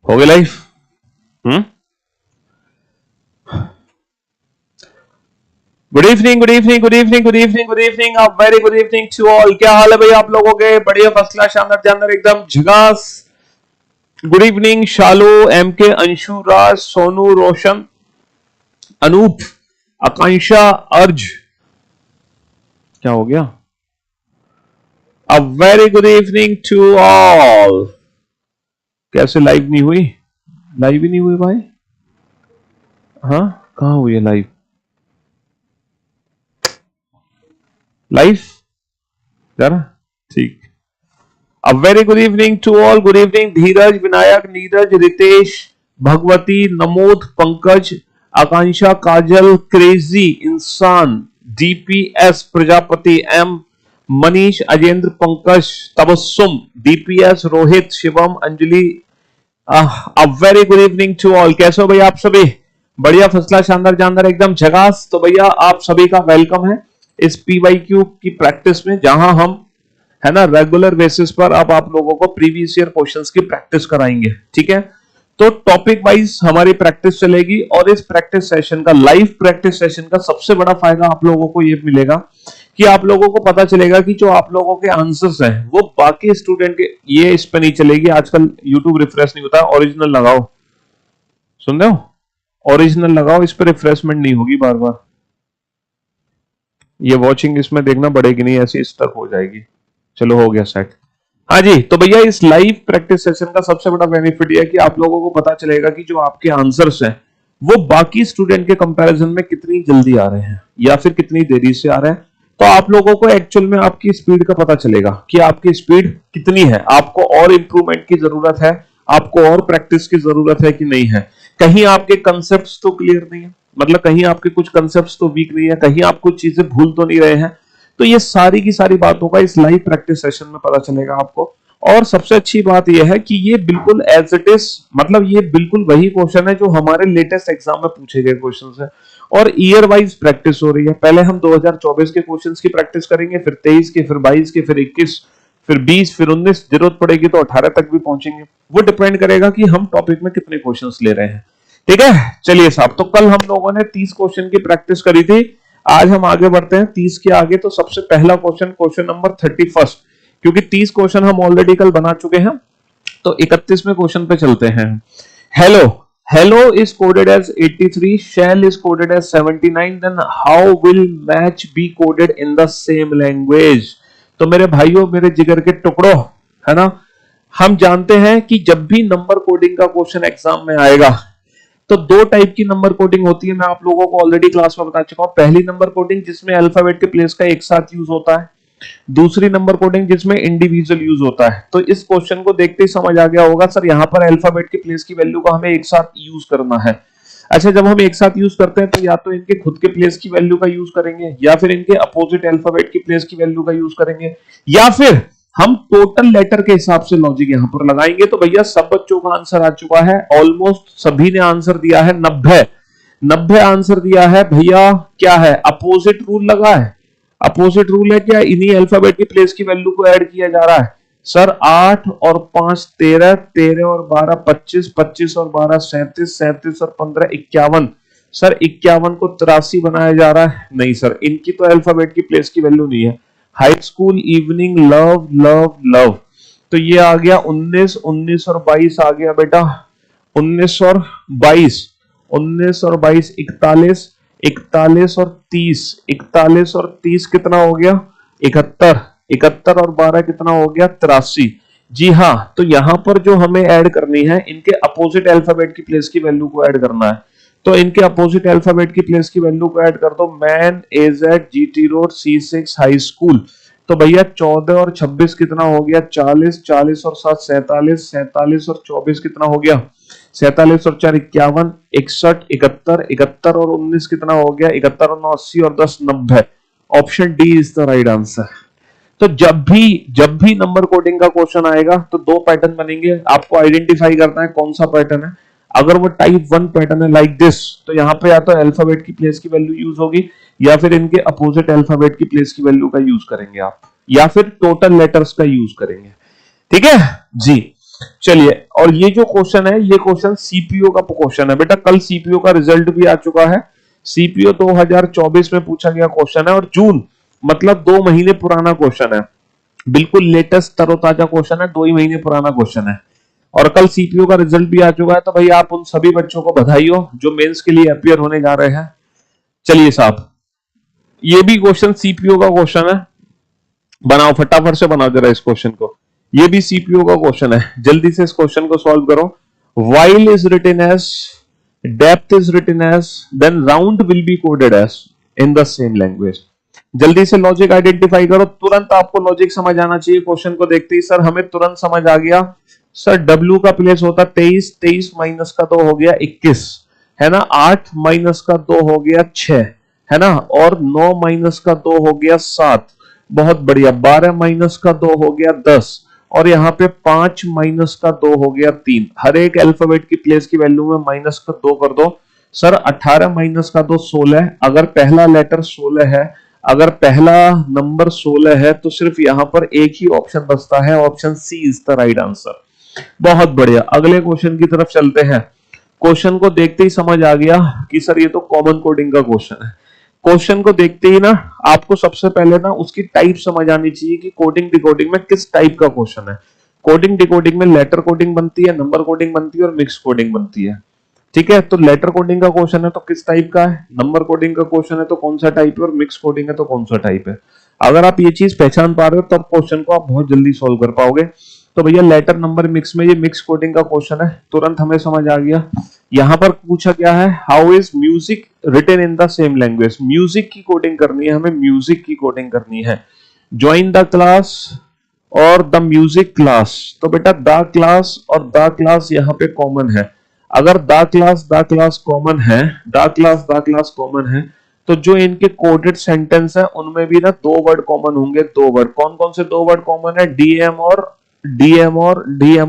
हो गया life. Good evening, good evening, good evening, good evening, good evening, a very good evening to all. क्या हाल है भाई आप लोगों के? बढ़िया, फर्स्ट क्लास, शानदार, जानदार, एकदम झकास। गुड इवनिंग शालू, एम के, अंशु, राज, सोनू, रोशन, अनूप, आकांक्षा, अर्ज। क्या हो गया? A very good evening to all. कैसे लाइव नहीं हुई? लाइव ही नहीं हुई भाई। हाँ, कहां हुई है लाइव? लाइव जरा ठीक। A very good evening to all. Good evening Dheeraj, Vinayak, Neeraj, Ritesh, Bhagwati, Namod, Pankaj, Akanksha, Kajal, crazy इंसान, DPS, Prajapati, M, Manish, Ajendra, Pankaj, Tabassum, DPS, Rohit, Shivam, Anjali. A very good evening to all. कैसे हो भाई आप सभी? बढ़िया, फर्स्ट क्लास, शानदार, जानदार, एकदम झकास। तो भैया आप सभी का वेलकम है इस पीवाईक्यू की प्रैक्टिस में, जहां हम है ना रेगुलर बेसिस पर अब आप लोगों को प्रीवियस ईयर क्वेश्चंस की प्रैक्टिस कराएंगे। ठीक है, तो टॉपिक वाइज हमारी प्रैक्टिस चलेगी और इस प्रैक्टिस सेशन का, लाइव प्रैक्टिस सेशन का सबसे बड़ा फायदा आप लोगों को ये मिलेगा कि आप लोगों को पता चलेगा कि जो आप लोगों के आंसर्स हैं वो बाकी स्टूडेंट के, ये इस पे नहीं चलेगी। आजकल यूट्यूब रिफ्रेश नहीं होता, ओरिजिनल लगाओ। सुन रहे हो? ओरिजिनल लगाओ, इस पर रिफ्रेशमेंट नहीं होगी बार बार। ये वॉचिंग इसमें देखना बढ़ेगी नहीं, ऐसी स्टक हो जाएगी। चलो हो गया सेट। हाँ जी, तो भैया इस लाइव प्रैक्टिस सेशन का सबसे बड़ा बेनिफिट यह है कि आप लोगों को पता चलेगा कि जो आपके आंसर्स हैं वो बाकी स्टूडेंट के कंपैरिजन में कितनी जल्दी आ रहे हैं या फिर कितनी देरी से आ रहे हैं। तो आप लोगों को एक्चुअल में आपकी स्पीड का पता चलेगा कि आपकी स्पीड कितनी है, आपको और इंप्रूवमेंट की जरूरत है, आपको और प्रैक्टिस की जरूरत है कि नहीं है। कहीं आपके कंसेप्ट तो क्लियर नहीं है, मतलब कहीं आपके कुछ कंसेप्ट तो वीक नहीं है, कहीं आप कुछ चीजें भूल तो नहीं रहे हैं। तो ये सारी की सारी बातों का इस लाइव प्रैक्टिस सेशन में पता चलेगा आपको। और सबसे अच्छी बात यह है कि ये बिल्कुल एज इट इज, मतलब ये बिल्कुल वही क्वेश्चन है जो हमारे लेटेस्ट एग्जाम में पूछे गए क्वेश्चन है। और ईयर वाइज प्रैक्टिस हो रही है। पहले हम 2024 के क्वेश्चंस की प्रैक्टिस करेंगे, फिर 23 के, फिर 22 के, फिर 21, फिर 20, फिर 19, जरूरत पड़ेगी तो 18 तक भी पहुंचेंगे। वो डिपेंड करेगा कि हम टॉपिक में कितने क्वेश्चंस ले रहे हैं। ठीक है, चलिए साहब। तो कल हम लोगों ने 30 क्वेश्चन की प्रैक्टिस करी थी, आज हम आगे बढ़ते हैं 30 के आगे। तो सबसे पहला क्वेश्चन, क्वेश्चन नंबर 31, क्योंकि 30 क्वेश्चन हम ऑलरेडी कल बना चुके हैं, तो 31वें क्वेश्चन पे चलते हैं। Hello, hello is coded as 83, shell is coded as 79, then how will match be coded in the same language. तो मेरे भाइयों, मेरे जिगर के टुकड़ों, है ना, हम जानते हैं कि जब भी नंबर कोडिंग का क्वेश्चन एग्जाम में आएगा तो दो टाइप की नंबर कोडिंग होती है। मैं आप लोगों को ऑलरेडी क्लास में बता चुका हूं। पहली नंबर कोडिंग जिसमें अल्फाबेट के प्लेस का एक साथ यूज होता है, दूसरी नंबर कोडिंग जिसमें इंडिविजुअल यूज होता है। तो इस क्वेश्चन को देखते ही समझ आ गया होगा सर यहाँ पर अल्फाबेट के प्लेस की वैल्यू को हमें एक साथ यूज करना है। अच्छा, जब हम एक साथ यूज करते हैं तो या तो इनके खुद के प्लेस की वैल्यू का यूज करेंगे, या फिर इनके अपोजिट अल्फाबेट की प्लेस की वैल्यू का यूज करेंगे, या फिर हम टोटल लेटर के हिसाब से लॉजिक यहां पर लगाएंगे। तो भैया सब बच्चों का आंसर आ चुका है, ऑलमोस्ट सभी ने आंसर दिया है। 90 आंसर दिया है भैया। क्या है? अपोजिट रूल लगा है। अपोजिट रूल है क्या? इन्हीं अल्फाबेट की प्लेस की वैल्यू को ऐड किया जा रहा है। सर 8 और 5 13, 13 और 12 25, 25 और 12 37, 37 और 15 51। सर 51 को 83 बनाया जा रहा है। नहीं सर, इनकी तो अल्फाबेट की प्लेस की वैल्यू नहीं है। High school, evening, love, love, love, तो ये आ गया 19, 19 और 22 आ गया बेटा। 19 और 22, 19 और 22 41, 41 और 30, 41 और 30 कितना हो गया? 71, 71 और 12 कितना हो गया? 83। जी हाँ, तो यहां पर जो हमें ऐड करनी है, इनके अपोजिट अल्फाबेट की प्लेस की वैल्यू को ऐड करना है। तो इनके अपोजिट अल्फाबेट की प्लेस की वैल्यू को ऐड कर दो। Man, AZ, GT road, C6 high school. तो भैया 14 और 26 कितना हो गया? 40, 40 और 7 47, 47 और 24 कितना हो गया? 47 और 4 51, 61, 71, 71 और 19 कितना हो गया? 71 और 9 80 और 10 90। Option D is the right answer. तो जब भी नंबर कोडिंग का क्वेश्चन आएगा तो दो पैटर्न बनेंगे, आपको आइडेंटिफाई करना है कौन सा पैटर्न है। अगर वो टाइप 1 पैटर्न है लाइक दिस, तो यहाँ पे या तो अल्फाबेट की प्लेस की वैल्यू यूज होगी, या फिर इनके अपोजिट अल्फाबेट की प्लेस की वैल्यू का यूज करेंगे आप, या फिर टोटल लेटर्स का यूज करेंगे। ठीक है जी। चलिए, और ये जो क्वेश्चन है, ये क्वेश्चन सीपीयू का क्वेश्चन है बेटा। कल सीपीयू का रिजल्ट भी आ चुका है। सीपीयू 2024 में पूछा गया क्वेश्चन है, और जून मतलब 2 महीने पुराना क्वेश्चन है। बिल्कुल लेटेस्ट तरोताजा क्वेश्चन है, 2 ही महीने पुराना क्वेश्चन है। और कल सीपीयू का रिजल्ट भी आ चुका है, तो भाई आप उन सभी बच्चों को बधाई हो जो मेंस के लिए अपियर होने जा रहे हैं। चलिए साहब, ये भी क्वेश्चन सीपीयू का क्वेश्चन है। बनाओ, फटाफट से बनाओ जरा इस क्वेश्चन को। ये भी सीपीयू का क्वेश्चन है, जल्दी से इस क्वेश्चन को सॉल्व करो। while is written as, depth is written as, then round will be coded as in the same language। जल्दी से लॉजिक आइडेंटिफाई करो, तुरंत आपको लॉजिक समझ आना चाहिए। क्वेश्चन को देखते ही सर हमें तुरंत समझ आ गया। सर W का प्लेस होता 23, 23 माइनस का 2 हो गया 21, है ना। 8 माइनस का 2 हो गया 6, है ना। और 9 माइनस का 2 हो गया 7, बहुत बढ़िया। 12 माइनस का 2 हो गया 10, और यहाँ पे 5 माइनस का 2 हो गया 3। हर एक अल्फाबेट की प्लेस की वैल्यू में माइनस का 2 कर दो। सर 18 माइनस का 2 16। अगर पहला लेटर 16 है, अगर पहला नंबर 16 है, तो सिर्फ यहाँ पर एक ही ऑप्शन बचता है, option C is the right answer. बहुत बढ़िया, अगले क्वेश्चन की तरफ चलते हैं। क्वेश्चन को देखते ही समझ आ गया कि सर ये तो कॉमन कोडिंग का क्वेश्चन है। क्वेश्चन को देखते ही ना आपको सबसे पहले ना उसकी टाइप समझ आनी चाहिए कि कोडिंग डिकोडिंग में किस टाइप का क्वेश्चन है। कोडिंग डिकोडिंग में लेटर कोडिंग बनती है, नंबर कोडिंग बनती है, और मिक्स कोडिंग बनती है। ठीक है, तो लेटर कोडिंग का क्वेश्चन है तो किस टाइप का है, नंबर कोडिंग का क्वेश्चन है तो कौन सा टाइप है, और मिक्स कोडिंग है तो कौन सा टाइप है। अगर आप ये चीज पहचान पा रहे हो तब क्वेश्चन को आप बहुत जल्दी सोल्व कर पाओगे। तो भैया लेटर नंबर मिक्स में ये मिक्स कोडिंग का क्वेश्चन है, तुरंत हमें समझ आ गया। यहां पर पूछा क्या है, how is music written in the same language. Music की कोडिंग करनी है हमें, म्यूजिक की कोडिंग करनी है। ज्वाइन द क्लास और द म्यूजिक क्लास, तो बेटा द क्लास और द क्लास यहाँ पे कॉमन है। अगर द क्लास कॉमन है, द क्लास कॉमन है, तो जो इनके कोडेड सेंटेंस है उनमें भी ना 2 वर्ड कॉमन होंगे। 2 वर्ड, कौन कौन से 2 वर्ड कॉमन है, डीएम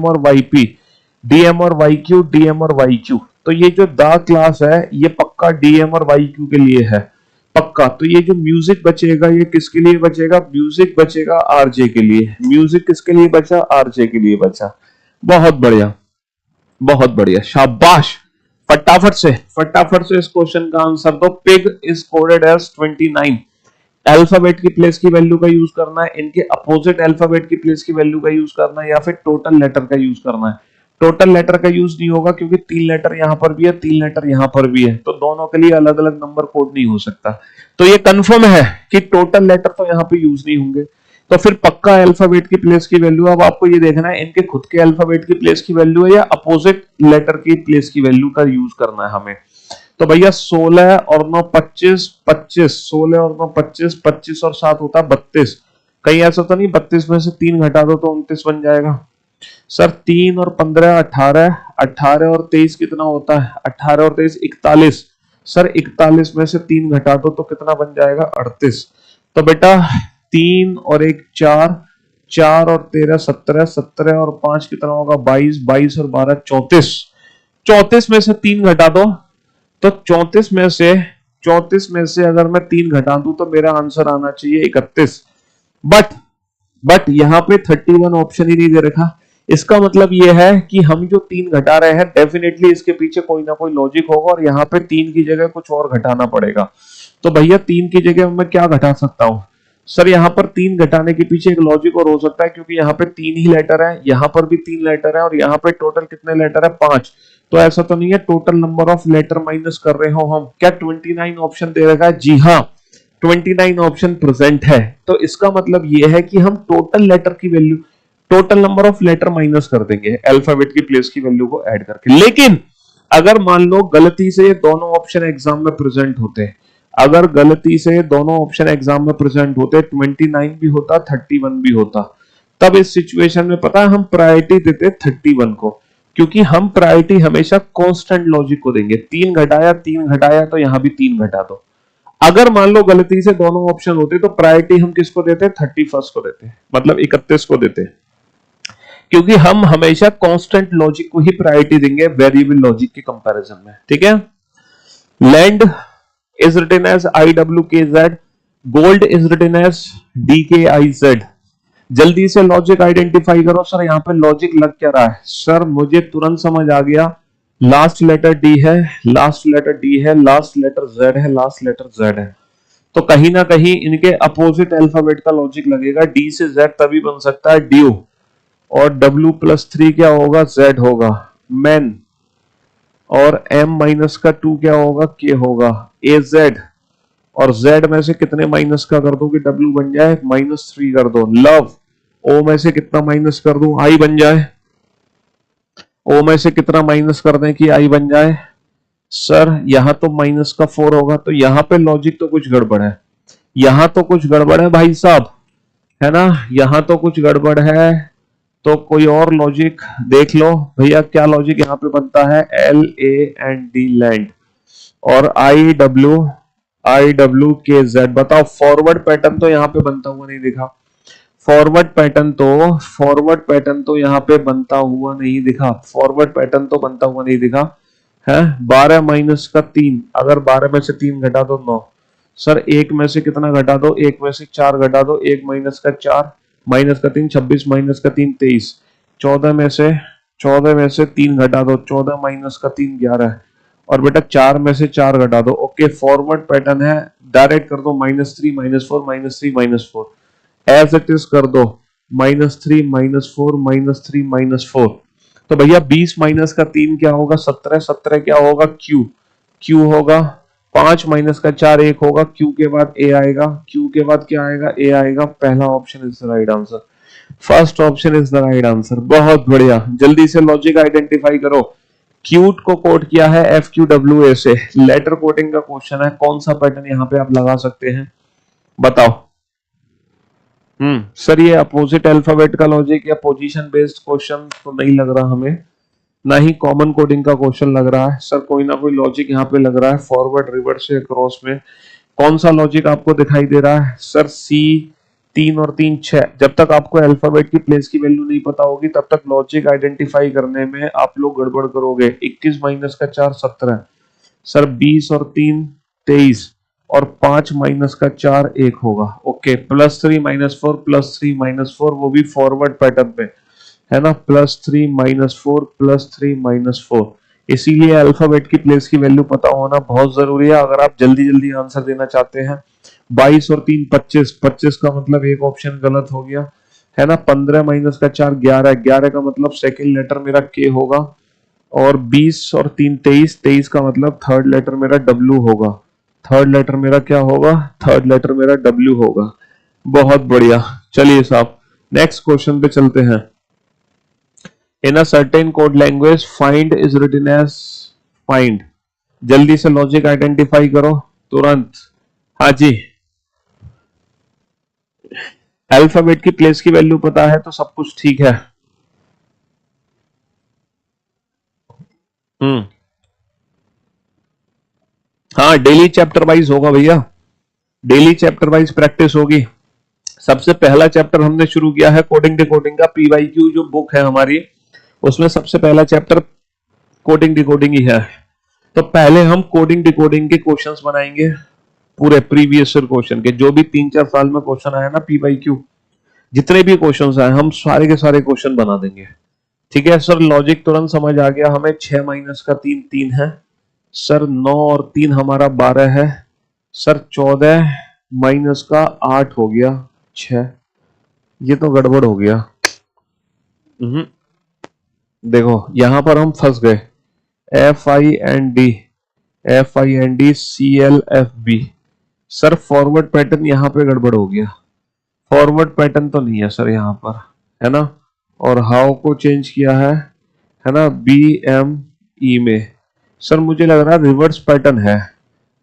और वाईपी, डीएम और वाईक्यू, डीएम और वाईक्यू। तो ये जो द क्लास है ये पक्का डीएम और वाईक्यू के लिए है, पक्का। तो ये जो म्यूजिक बचेगा ये किसके लिए बचेगा, म्यूजिक बचेगा आरजे के लिए। म्यूजिक किसके लिए बचा, आरजे के लिए बचा। बहुत बढ़िया, बहुत बढ़िया, शाबाश। फटाफट से इस क्वेश्चन का आंसर दो। Pig is coded as 29। Alphabet की प्लेस की वैल्यू का यूज करना है, इनके अपोजिट अल्फाबेट की प्लेस की वैल्यू का यूज करना है, या फिर टोटल लेटर का यूज करना है। टोटल लेटर का यूज नहीं होगा क्योंकि 3 लेटर यहां पर भी है, 3 लेटर यहां पर भी है, तो दोनों के लिए अलग अलग नंबर कोड नहीं हो सकता। तो ये कंफर्म है कि टोटल लेटर तो यहाँ पे यूज नहीं होंगे। तो फिर पक्का अल्फाबेट की प्लेस की वैल्यू, अब आपको ये देखना है इनके खुद के अल्फाबेट की प्लेस की वैल्यू है या अपोजिट लेटर की प्लेस की वैल्यू का यूज करना है हमें। तो भैया 16 और 9 25, 25, 16 और 9 25, 25 और 7 होता है 32। कहीं ऐसा तो नहीं 32 में से 3 घटा दो तो 29 बन जाएगा। सर 3 और 15 18, 18 और 23 कितना होता है, 18 और 23 41। सर 41 में से 3 घटा दो तो कितना बन जाएगा, 38। तो बेटा 3 और 1 4, 4 और 13 17, 17 और 5 कितना होगा 22, 22 और 12 34। 34 में से 3 घटा दो तो 34 में से अगर मैं 3 घटा दूं तो मेरा आंसर आना चाहिए 31। बट यहां पे 31 ऑप्शन ही नहीं दे रखा। इसका मतलब यह है कि हम जो 3 घटा रहे हैं डेफिनेटली इसके पीछे कोई ना कोई लॉजिक होगा, और यहाँ पे 3 की जगह कुछ और घटाना पड़ेगा। तो भैया 3 की जगह मैं क्या घटा सकता हूं, सर यहाँ पर 3 घटाने के पीछे एक लॉजिक और हो सकता है, क्योंकि यहाँ पे 3 ही लेटर है, यहाँ पर भी 3 लेटर है, और यहाँ पे टोटल कितने लेटर है 5। तो ऐसा तो नहीं है total number of letter minus कर रहे हो हम, क्या 29 ऑप्शन दे रखा है, जी हाँ 29 ऑप्शन प्रेजेंट है। तो इसका मतलब ये है कि हम टोटल लेटर की value, total number of letter minus कर देंगे अल्फाबेट की प्लेस की वैल्यू को ऐड करके। लेकिन अगर मान लो गलती से ये दोनों ऑप्शन एग्जाम में प्रेजेंट होते, अगर गलती से दोनों ऑप्शन एग्जाम में प्रेजेंट होते, 29 भी होता 31 भी होता, तब इस सिचुएशन में पता है हम प्रायोरिटी देते 31 को, क्योंकि हम प्रायोरिटी हमेशा कांस्टेंट लॉजिक को देंगे। 3 घटाया तो यहां भी 3 घटा दो। अगर मान लो गलती से दोनों ऑप्शन होते तो प्रायोरिटी हम किसको देते, 31 को देते, मतलब 31 को देते, क्योंकि हम हमेशा कांस्टेंट लॉजिक को ही प्रायोरिटी देंगे वेरिएबल लॉजिक के कंपैरिजन में। ठीक है, land is written as IWKZ, gold is written as DKIZ, जल्दी से लॉजिक आइडेंटिफाई करो। सर यहाँ पे लॉजिक लग क्या रहा है? सर मुझे तुरंत समझ आ गया, लास्ट लेटर डी है, लास्ट लेटर डी है, लास्ट लेटर जेड है, लास्ट लेटर जेड है। तो कहीं ना कहीं इनके अपोजिट अल्फाबेट का लॉजिक लगेगा। डी से जेड तभी बन सकता है ड्यू, और W+3 क्या होगा? जेड होगा। मैन, और M-2 क्या होगा? के होगा। ए जेड, और Z में से कितने माइनस का कर दो कि W बन जाए? -3 कर दो। लव, O में से कितना माइनस कर दूं? I बन जाए। O में से कितना माइनस कर दें कि I बन जाए? सर यहां तो -4 होगा, तो यहां पे लॉजिक तो कुछ गड़बड़ है, यहां तो कुछ गड़बड़ है भाई साहब, है ना? यहां तो कुछ गड़बड़ है, तो कोई और लॉजिक देख लो भैया। क्या लॉजिक यहाँ पे बनता है? LAND लैंड, और IWKZ। बताओ फॉरवर्ड पैटर्न तो यहाँ पे बनता हुआ नहीं दिखा, फॉरवर्ड पैटर्न तो यहाँ पे बनता हुआ नहीं दिखा, फॉरवर्ड पैटर्न तो बनता हुआ नहीं दिखा है। 12-3, अगर 12 में से 3 घटा दो 9। सर 1 में से कितना घटा दो? 1 में से 4 घटा दो, 1 - 4 - 3 26 - 3 23। 14 में से 3 घटा दो, 14 - 3 11। और बेटा 4 में से 4 घटा दो। ओके, फॉरवर्ड पैटर्न है, डायरेक्ट कर दो -3 -4 -3 -4, एज इट इज कर दो -3 -4 -3 -4। तो भैया 20 माइनस का 3 क्या होगा? 17। 17 क्या होगा? क्यू होगा। 5 माइनस का 4 1 होगा, क्यू के बाद ए आएगा, क्यू के बाद क्या आएगा? ए आएगा। पहला option is the right answer, first option is the right answer. बहुत बढ़िया, जल्दी से लॉजिक आइडेंटिफाई करो। क्यूट को कोड किया है FQWA से, लेटर कोडिंग का क्वेश्चन है। कौन सा पैटर्न यहाँ पे आप लगा सकते हैं? बताओ। सर ये अपोजिट अल्फाबेट का लॉजिक या पोजीशन बेस्ड क्वेश्चन तो नहीं लग रहा हमें, ना ही कॉमन कोडिंग का क्वेश्चन लग रहा है। सर कोई ना कोई लॉजिक यहाँ पे लग रहा है, फॉरवर्ड रिवर्स से क्रॉस में। कौन सा लॉजिक आपको दिखाई दे रहा है? सर C 3 और 3 6। जब तक आपको अल्फाबेट की प्लेस की वैल्यू नहीं पता होगी तब तक लॉजिक आइडेंटिफाई करने में आप लोग गड़बड़ करोगे। 21 माइनस का 4 17। सर 20 और 3 23, और 5 माइनस का 4 1 होगा। ओके, +3 -4 +3 -4, वो भी फॉरवर्ड पैटर्न पे, है ना? +3 -4 +3 -4। इसीलिए अल्फाबेट की प्लेस की वैल्यू पता होना बहुत जरूरी है अगर आप जल्दी जल्दी आंसर देना चाहते हैं। 22 और 3 25, 25 का मतलब एक ऑप्शन गलत हो गया, है ना? 15 माइनस का 4 11, 11 का मतलब सेकेंड लेटर मेरा के होगा। और 20 और 3 23, 23 का मतलब थर्ड लेटर मेरा W होगा। थर्ड लेटर मेरा क्या होगा? थर्ड लेटर मेरा W होगा। बहुत बढ़िया, चलिए साहब नेक्स्ट क्वेश्चन पे चलते हैं। In a certain code language find is written as find. जल्दी से लॉजिक आइडेंटिफाई करो तुरंत। हाँ जी, अल्फाबेट की प्लेस की वैल्यू पता है तो सब कुछ ठीक है। हाँ, डेली चैप्टर वाइज होगा भैया, डेली चैप्टर वाइज प्रैक्टिस होगी। सबसे पहला चैप्टर हमने शुरू किया है कोडिंग डिकोडिंग का। PYQ जो बुक है हमारी, उसमें सबसे पहला चैप्टर कोडिंग डिकोडिंग ही है। तो पहले हम कोडिंग डिकोडिंग के क्वेश्चंस बनाएंगे, पूरे प्रीवियस ईयर क्वेश्चन के। जो भी 3-4 साल में क्वेश्चन आया ना PYQ, जितने भी क्वेश्चंस आए हम सारे के सारे क्वेश्चन बना देंगे। ठीक है सर, लॉजिक तुरंत समझ आ गया हमें। 6 माइनस का 3 3 है सर। 9 और 3 हमारा 12 है सर। 14 माइनस का 8 हो गया 6। ये तो गड़बड़ हो गया। देखो यहां पर हम फंस गए। FIND CLFB। Sir forward pattern यहाँ पे गड़बड़ हो गया, फॉरवर्ड पैटर्न तो नहीं है सर यहाँ पर, है ना? और हाउ को चेंज किया है ना? BME में। सर मुझे लग रहा है रिवर्स पैटर्न है,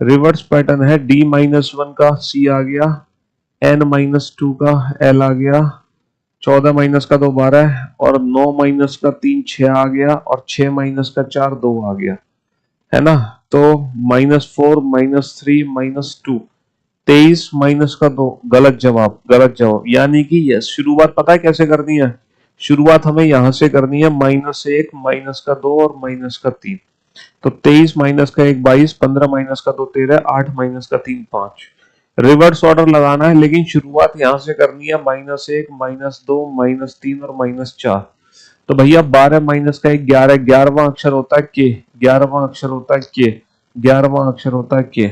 रिवर्स पैटर्न है। D-1 का C आ गया, N-2 का L आ गया, 14 माइनस का 2 12, और 9 माइनस का 3 6 आ गया, और 6 माइनस का 4 2 आ गया, है ना? तो -4 -3 -2, 23 माइनस का 2। गलत जवाब, गलत जवाब। यानी कि यस, शुरुआत पता है कैसे करनी है? शुरुआत हमें यहां से करनी है, -1 माइनस का 2 और माइनस का 3। तो 23 माइनस का 1 22, 15 माइनस का 2 13, 8 माइनस का 3 5। रिवर्स ऑर्डर लगाना है, लेकिन शुरुआत यहां से करनी है -1, -2, -3 और -4। तो भैया 12 माइनस का 1 11, 11वां अक्षर होता है के, 11वां अक्षर होता है के, 11वां अक्षर होता है के,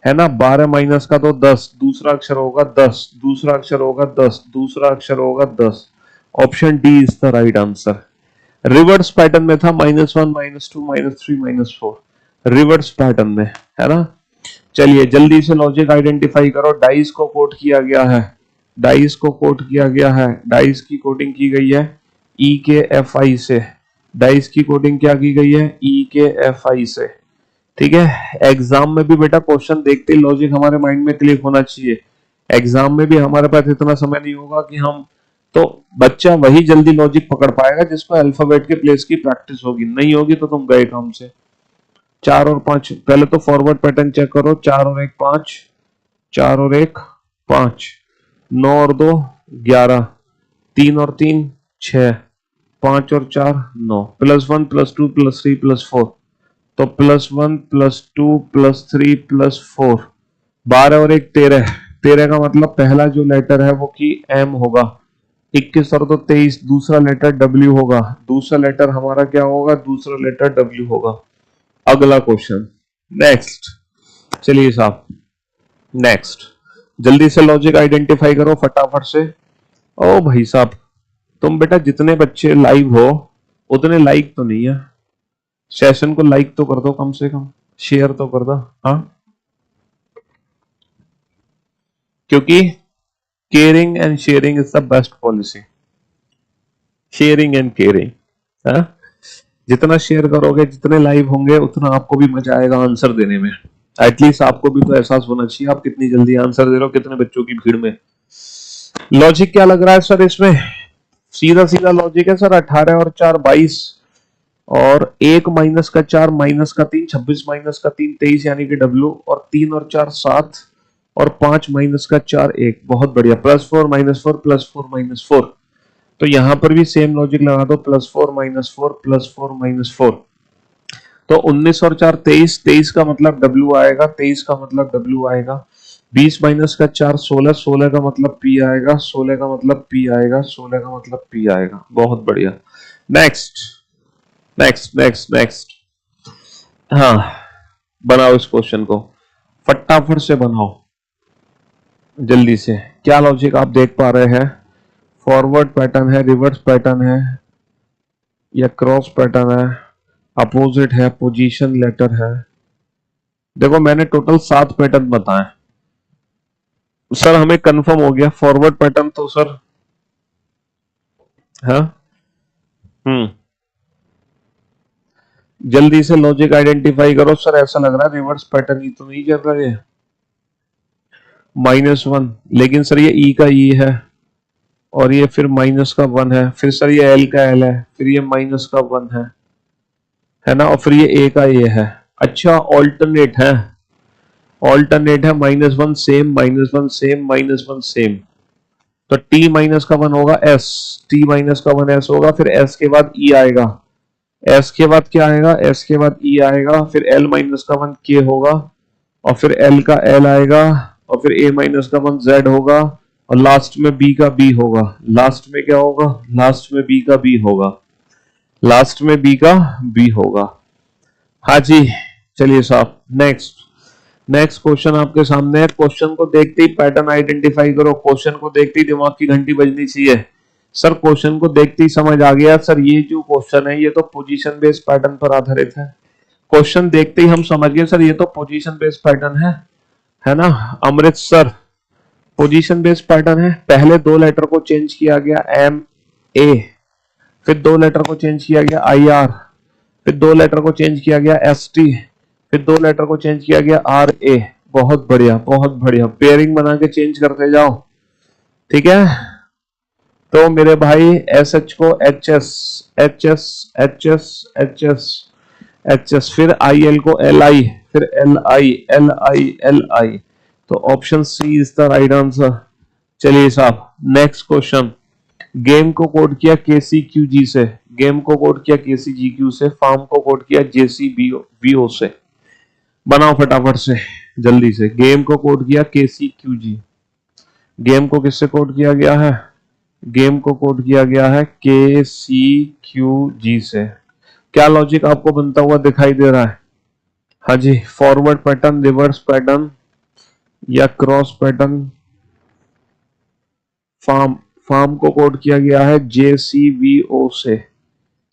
है ना। 12 माइनस का तो 10, दूसरा अक्षर होगा 10, दूसरा अक्षर होगा 10, दूसरा अक्षर होगा 10। Option D is the right answer. Reverse pattern में था -1, -2, -3, -4, रिवर्स पैटर्न में, है ना। चलिए जल्दी से लॉजिक आइडेंटिफाई करो। डाइस को कोड किया गया है, डाइस को कोड किया गया है, डाइस की कोडिंग की गई है ई के एफ आई से, डाइस की कोडिंग क्या की गई है ई के एफ आई से, ठीक है। एग्जाम में भी बेटा क्वेश्चन देखते ही लॉजिक हमारे माइंड में क्लिक होना चाहिए। एग्जाम में भी हमारे पास इतना समय नहीं होगा कि हम, तो बच्चा वही जल्दी लॉजिक पकड़ पाएगा जिसको अल्फाबेट के प्लेस की प्रैक्टिस होगी, नहीं होगी तो तुम गए काम से। 4 और 5, पहले तो फॉरवर्ड पैटर्न चेक करो। 4 और 1 5, 4 और 1 5, 9 और 2 11, 3 और 3 6, 5 और 4 9, +1 +2 +3 +4, तो +1 +2 +3 +4, 12 और 1 13, 13 का मतलब पहला जो लेटर है वो की एम होगा। 21 और 2 23, दूसरा लेटर डब्ल्यू होगा, दूसरा लेटर हमारा क्या होगा, दूसरा लेटर डब्ल्यू होगा। अगला क्वेश्चन, नेक्स्ट। चलिए साहब नेक्स्ट, जल्दी से लॉजिक आइडेंटिफाई करो फटाफट से। ओ भाई साहब, तुम बेटा जितने बच्चे लाइव हो उतने लाइक तो नहीं है, सेशन को लाइक तो कर दो, कम से कम शेयर तो कर दो। हाँ, क्योंकि caring and sharing is the best policy. Sharing and caring, हाँ, जितना शेयर करोगे, जितने लाइव होंगे, उतना आपको भी मजा आएगा आंसर देने में। एटलीस्ट आपको भी तो एहसास होना चाहिए आप कितनी जल्दी आंसर दे रहे हो, कितने बच्चों की भीड़ में। लॉजिक क्या लग रहा है सर इसमें? सीधा सीधा लॉजिक है सर। 18 और 4 22, और 1 माइनस का 4 माइनस का 3 26 माइनस का 3 23 यानी कि डब्ल्यू, और 3 और 4 7, और 5 माइनस का 4 1। बहुत बढ़िया। +4 -4 +4 -4, तो यहां पर भी सेम लॉजिक लगा दो। +4 -4 +4 -4, तो 19 और 4 23, 23 का मतलब डब्ल्यू आएगा, 23 का मतलब डब्ल्यू आएगा। 20 माइनस का 4 16, 16 का मतलब पी आएगा, 16 का मतलब पी आएगा, 16 का मतलब पी आएगा। बहुत बढ़िया। Next next next next. हाँ, बनाओ इस क्वेश्चन को, फटाफट से बनाओ जल्दी से। क्या लॉजिक आप देख पा रहे हैं? फॉरवर्ड पैटर्न है, रिवर्स पैटर्न है, या क्रॉस पैटर्न है, अपोजिट है, पोजीशन लेटर है। देखो मैंने टोटल 7 पैटर्न बताए सर, हमें कंफर्म हो गया फॉरवर्ड पैटर्न तो सर, हाँ। जल्दी से लॉजिक आइडेंटिफाई करो सर। ऐसा लग रहा है रिवर्स पैटर्न ही तो नहीं चल रहा है। -1, लेकिन सर ये ई का ई है, और ये फिर माइनस का 1 है, फिर सर ये एल का एल है, फिर ये माइनस का 1 है ना, और फिर ये ए का ए है। अच्छा, ऑल्टरनेट है, ऑल्टरनेट है। -1 सेम, -1 सेम, -1 सेम, तो t माइनस का 1 होगा s, t माइनस का 1 s होगा, फिर s के बाद e आएगा, s के बाद क्या आएगा, s के बाद e आएगा, फिर l माइनस का 1 k होगा, और फिर l का l आएगा, और फिर a माइनस का 1 z होगा, और लास्ट में b का b होगा। लास्ट में क्या होगा, लास्ट में b का b होगा, लास्ट में b का b होगा। हाँ जी, चलिए साहब नेक्स्ट। नेक्स्ट क्वेश्चन आपके सामने है। क्वेश्चन को देखते ही पैटर्न आइडेंटिफाई करो। क्वेश्चन को देखते ही दिमाग की घंटी बजनी चाहिए। सर क्वेश्चन को देखते ही समझ आ गया सर, ये जो क्वेश्चन है ये तो पोजीशन बेस्ड पैटर्न पर आधारित है। क्वेश्चन देखते ही हम समझ गए सर ये तो पोजीशन बेस्ड पैटर्न है ना। अमृत सर, पोजीशन बेस्ड पैटर्न है। पहले 2 लेटर को चेंज किया गया एम ए, फिर 2 लेटर को चेंज किया गया आई आर, फिर 2 लेटर को चेंज किया गया एस टी, फिर 2 लेटर को चेंज किया गया आर ए। बहुत बढ़िया, बहुत बढ़िया। पेयरिंग बना के चेंज करते जाओ, ठीक है। तो मेरे भाई एस एच को H S, H S H S H S H S, फिर आई एल को एल आई, फिर L I L I L I. तो option C is the right answer. चलिए साहब नेक्स्ट क्वेश्चन। गेम को code किया KCQG से, game को कोड किया KCGQ से, फार्म को कोड किया JCBO से। बनाओ फटाफट से। जल्दी से। गेम को कोड किया KCQG। गेम को किससे कोड किया गया है? गेम को कोड किया गया है KCQG से। क्या लॉजिक आपको बनता हुआ दिखाई दे रहा है? हाँ जी, फॉरवर्ड पैटर्न, रिवर्स पैटर्न या क्रॉस पैटर्न। फार्म, फार्म को कोड किया गया है JCVO से।